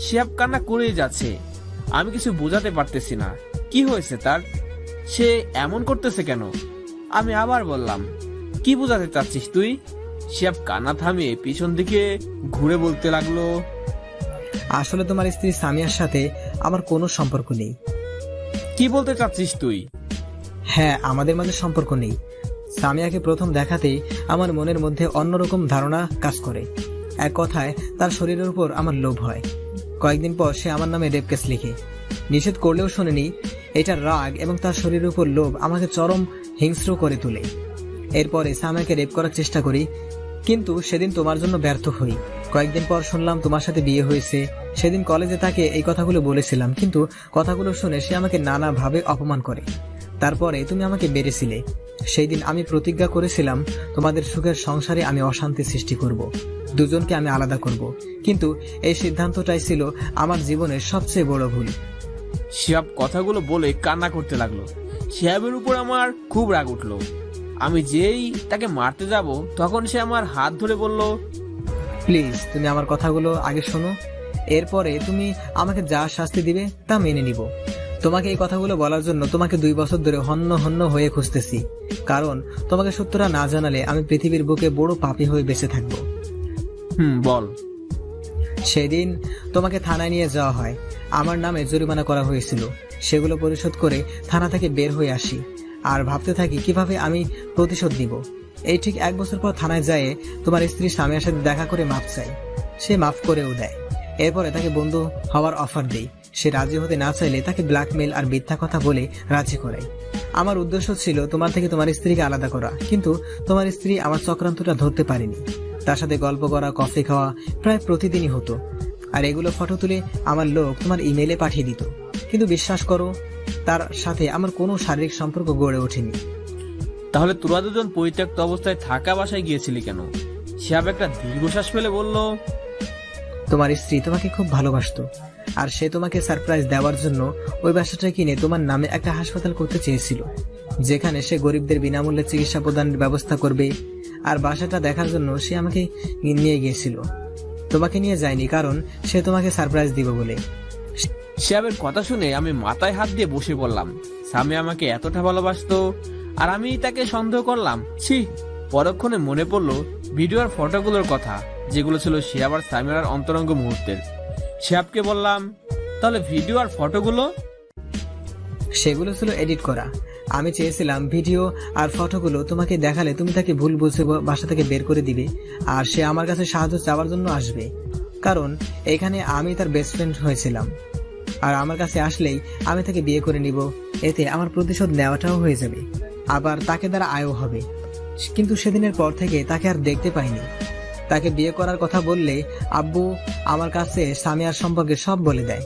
শিহাব কান্না করেই যাচ্ছে। আমি কিছু বোঝাতে পারতেছি না, কি হয়েছে তার? সে এমন করতেছে কেন? আমি আবার বললাম, কি বোঝাতে চাচ্ছিস তুই? শিহাব কান্না থামিয়ে পিছন দিকে ঘুরে বলতে লাগলো, আসলে তোমার স্ত্রী সামিয়ার সাথে আমার কোনো সম্পর্ক নেই। কি বলতে চাচ্ছিস তুই? হ্যাঁ, আমাদের মাঝে সম্পর্ক নেই। সামিয়াকে প্রথম দেখাতেই আমার মনের মধ্যে অন্যরকম ধারণা কাজ করে। এক কথায় তার শরীরের উপর আমার লোভ হয়। কয়েকদিন পর সে আমার নামে রেপ কেস লিখে। নিষেধ করলেও শোনেনি। এটার রাগ এবং তার শরীরের উপর লোভ আমাকে চরম হিংস্র করে তোলে। এরপরে সামিয়াকে রেপ করার চেষ্টা করি, কিন্তু সেদিন তোমার জন্য ব্যর্থ হই। কয়েকদিন পর শুনলাম তোমার সাথে বিয়ে হয়েছে। সেদিন কলেজে তাকে এই কথাগুলো বলেছিলাম, কিন্তু কথাগুলো শুনে সে আমাকে নানাভাবে অপমান করে। তারপরে তুমি আমাকে বেড়েছিলে। সেই দিন আমি প্রতিজ্ঞা করেছিলাম তোমাদের সুখের সংসারে আমি অশান্তি সৃষ্টি করব, দুজনকে আমি আলাদা করব। কিন্তু এই সিদ্ধান্তটাই ছিল আমার জীবনের সবচেয়ে বড় ভুল। শিহাব কথাগুলো বলে কান্না করতে লাগলো। শিহাবের উপর আমার খুব রাগ উঠলো। আমি যেই তাকে মারতে যাব, তখন সে আমার হাত ধরে বলল, প্লিজ তুমি আমার কথাগুলো আগে শোনো, এরপরে তুমি আমাকে যা শাস্তি দিবে তা মেনে নিব। তোমাকে এই কথাগুলো বলার জন্য তোমাকে 2 বছর ধরে হন্য হন্য হয়ে খুঁজতেছি, কারণ তোমাকে সত্যটা না জানালে আমি পৃথিবীর বুকে বড় পাপী হয়ে বেঁচে থাকবো। বল। সেদিন তোমাকে থানায় নিয়ে যাওয়া হয়। আমার নামে জরিমানা করা হয়েছিল। সেগুলো পরিশোধ করে থানা থেকে বের হয়ে আসি, আর ভাবতে থাকি কিভাবে আমি প্রতিশোধ নিব। এই ঠিক 1 বছর পর থানায় যায় তোমার স্ত্রী স্বামীর সাথে দেখা করে মাপ চাই। সে মাফ করেও দেয়। এরপরে তাকে বন্ধু হওয়ার অফার দেই। সে রাজি হতে না চাইলে তাকে ব্ল্যাকমেল আর মিথ্যা কথা বলে রাজি করাই। আমার উদ্দেশ্য ছিল তোমার থেকে তোমার স্ত্রীকে আলাদা করা, কিন্তু তোমার স্ত্রী আমার চক্রান্তটা ধরতে পারেনি। তার সাথে গল্প করা, কফি খাওয়া প্রায় প্রতিদিনই হতো। আর এগুলো ফটো তুলে আমার লোক তোমার ইমেইলে পাঠিয়ে দিত। কিন্তু বিশ্বাস করো, তার সাথে আমার কোনো শারীরিক সম্পর্ক গড়ে ওঠেনি। তাহলে তোরা দুজন পরিত্যক্ত অবস্থায় থাকা বাসায় গিয়েছিলি কেন? শিহাব একটা দীর্ঘশ্বাস ফেলে বলল, তোমার স্ত্রী তোমাকে খুব ভালোবাসতো, আর সে তোমাকে সারপ্রাইজ দেওয়ার জন্য ওই বাসাটা কিনে তোমার নামে একটা হাসপাতাল করতে চেয়েছিল, যেখানে সে গরিবদের বিনামূল্যে চিকিৎসা প্রদানের ব্যবস্থা করবে। আর বাসাটা দেখার জন্য সে আমাকে নিয়ে গিয়েছিল। তোমাকে নিয়ে যায়নি, কারণ সে তোমাকে সারপ্রাইজ দিব বলে। শিহাবের কথা শুনে আমি মাথায় হাত দিয়ে বসে পড়লাম। সামিয়া আমাকে এতটা ভালোবাসতো আর আমি তাকে সন্দেহ করলাম। ছি, পরক্ষণে মনে পড়লো ভিডিও আর ফটোগুলোর কথা, যেগুলো ছিল শিহাব আর সামিয়ার অন্তরঙ্গ মুহূর্তের। শিহাবকে বললাম, তাহলে ভিডিও আর ফটোগুলো? সেগুলো ছিল এডিট করা। আমি চেয়েছিলাম ভিডিও আর ফটোগুলো তোমাকে দেখালে তুমি তাকে ভুল বুঝে বাসা থেকে বের করে দিবে আর সে আমার কাছে সাহায্য চাওয়ার জন্য আসবে, কারণ এখানে আমি তার বেস্ট ফ্রেন্ড হয়েছিলাম। আর আমার কাছে আসলেই আমি তাকে বিয়ে করে নিব, এতে আমার প্রতিশোধ নেওয়াটাও হয়ে যাবে, আবার তাকে দ্বারা আয়ও হবে। কিন্তু সেদিনের পর থেকে তাকে আর দেখতে পাইনি। তাকে বিয়ে করার কথা বললে আব্বু আমার কাছে সামিয়ার সম্পর্কে সব বলে দেয়।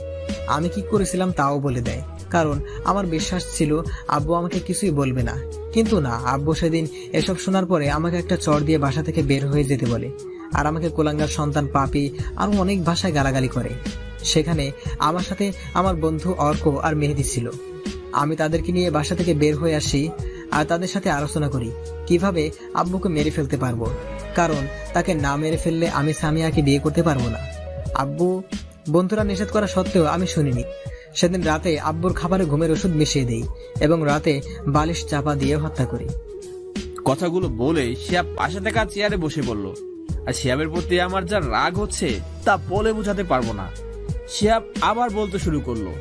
আমি কি করেছিলাম তাও বলে দেয়, কারণ আমার বিশ্বাস ছিল আব্বু আমাকে কিছুই বলবে না। কিন্তু না, আব্বু সেদিন এসব শোনার পরে আমাকে একটা চড় দিয়ে বাসা থেকে বের হয়ে যেতে বলে আর আমাকে কোলাঙ্গার সন্তান, পাপী আরো অনেক ভাষায় গালাগালি করে। সেখানে আমার সাথে আমার বন্ধু অর্ক আর মেহেদি ছিল। আমি তাদেরকে নিয়ে বাসা থেকে বের হয়ে আসি আর তাদের সাথে আলোচনা করি কিভাবে আব্বুকে মেরে ফেলতে পারবো, কারণ তাকে না মেরে ফেললে আমি সামিয়াকে বিয়ে করতে পারবো না। আব্বু বন্ধুরা নিষেধ করা সত্ত্বেও আমি শুনিনি। সেদিন রাতে আব্বুর খাবারে ঘুমের ওষুধ মিশিয়ে দেই এবং রাতে বালিশ চাপা দিয়ে হত্যা করি। কথাগুলো বলে শিহাব পাশে থাকা চেয়ারে বসে পড়ল। আর শিহাবের প্রতি আমার যা রাগ হচ্ছে তা বলে বোঝাতে পারবো না। শিহাব আবার বলতে শুরু করলো,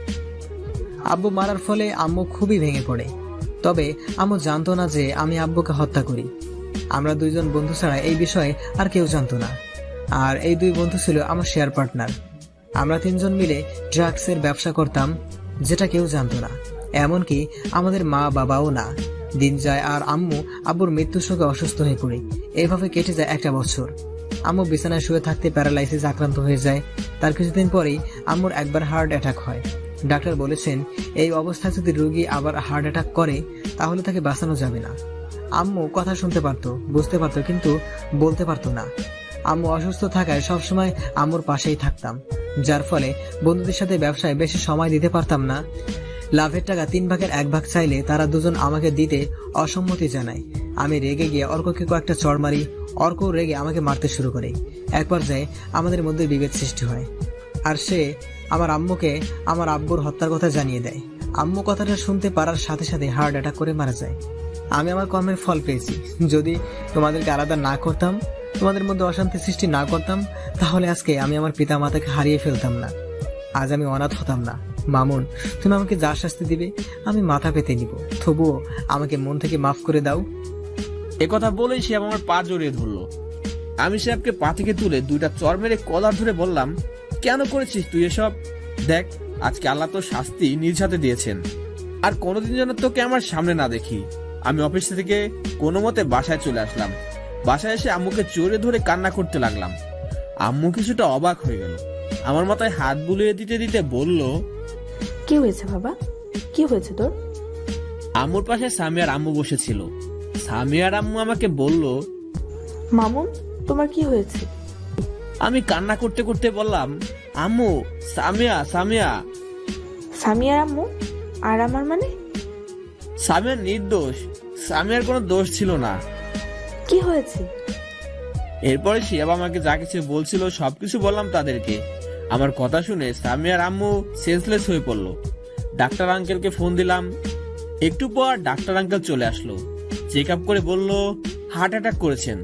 আব্বু মারার ফলে আম্মু খুবই ভেঙে পড়ে, তবে আম্মু জানতো না যে আমি আব্বুকে হত্যা করি। আমরা দুইজন বন্ধু ছাড়া এই বিষয়ে আর কেউ জানতো না। আর এই দুই বন্ধু ছিল আমার শেয়ার পার্টনার। আমরা তিনজন মিলে ড্রাগসের ব্যবসা করতাম, যেটা কেউ জানতো না, এমনকি আমাদের মা বাবাও না। দিন যায় আর আম্মু আব্বুর মৃত্যুর শোকে অসুস্থ হয়ে পড়ে। এইভাবে কেটে যায় একটা বছর। আম্মু বিছানায় শুয়ে থাকতে প্যারালাইসিস আক্রান্ত হয়ে যায়। তার কিছুদিন পরেই আম্মুর একবার হার্ট অ্যাটাক হয়। ডাক্তার বলেছেন এই অবস্থায় যদি রোগী আবার হার্ট অ্যাটাক করে তাহলে তাকে বাঁচানো যাবে না। আম্মু কথা শুনতে পারতো, বুঝতে পারতো, কিন্তু বলতে পারতো না। আম্মু অসুস্থ থাকায় সবসময় আম্মুর পাশেই থাকতাম, যার ফলে বন্ধুদের সাথে ব্যবসায় বেশি সময় দিতে পারতাম না। লাভের টাকা 3 ভাগের 1 ভাগ চাইলে তারা দুজন আমাকে দিতে অসম্মতি জানায়। আমি রেগে গিয়ে অর্ককে কয়েকটা চড় মারি। অর্ক রেগে আমাকে মারতে শুরু করে। এক পর্যায়ে আমাদের মধ্যে বিভেদ সৃষ্টি হয় আর সে আমার আম্মুকে আমার আব্বুর হত্যার কথা জানিয়ে দেয়। আম্মু কথাটা শুনতে পারার সাথে সাথে হার্ট অ্যাটাক করে মারা যায়। আমি আমার কর্মের ফল পেয়েছি। যদি তোমাদেরকে আলাদা না করতাম, তোমাদের মধ্যে অশান্তি সৃষ্টি না করতাম, তাহলে আজকে আমি আমার পিতা মাতাকে হারিয়ে ফেলতাম না। আজ আমি অনাথ হতাম না। মামুন, তুমি আমাকে যা শাস্তি দিবে আমি মাথা পেতে নিব, তবুও আমাকে মন থেকে মাফ করে দাও। একথা বলেই শিহাব আমার পা জড়িয়ে ধরলো। আমি শিহাবকে পা থেকে তুলে 2টা চড় মেরে কলার ধরে বললাম, কেন করেছিস তুই এসব? দেখ, আজকে আল্লাহ তো শাস্তি নিজ হাতে দিয়েছেন, আর কোনোদিন যেন তোকে আমার সামনে না দেখি। আমি অফিস থেকে কোনো মতে বাসায় চলে আসলাম। বাসায় এসে আম্মুকে জড়িয়ে ধরে কান্না করতে লাগলাম। আম্মু কিছুটা অবাক হয়ে গেল। আমার মাথায় হাত বুলিয়ে দিতে দিতে বলল, কি হয়েছে বাবা, কি হয়েছে তোর? আম্মুর পাশে সামিয়ার আম্মু বসেছিল। সামিয়ার আম্মু আমাকে বলল, মামুন, তোমার কি হয়েছে? আমি কান্না করতে করতে বললাম, আম্মু, সামিয়া সামিয়া। সামিয়ার আম্মু? আর আমার মানে? সামিয়ার নির্দোষ, সামিয়ার কোনো দোষ ছিল না। কি হয়েছে? এরপরে শিহাব আমাকে যা কিছু বলছিল সবকিছু বললাম তাদেরকে। আমার কথা শুনে সামিয়ার আম্মু সেন্সলেস হয়ে পড়ল। ডাক্তার আঙ্কেলকে ফোন দিলাম। একটু পর ডাক্তার আঙ্কেল চলে আসলো। চেক আপ করে বলল হার্ট অ্যাটাক করেছেন।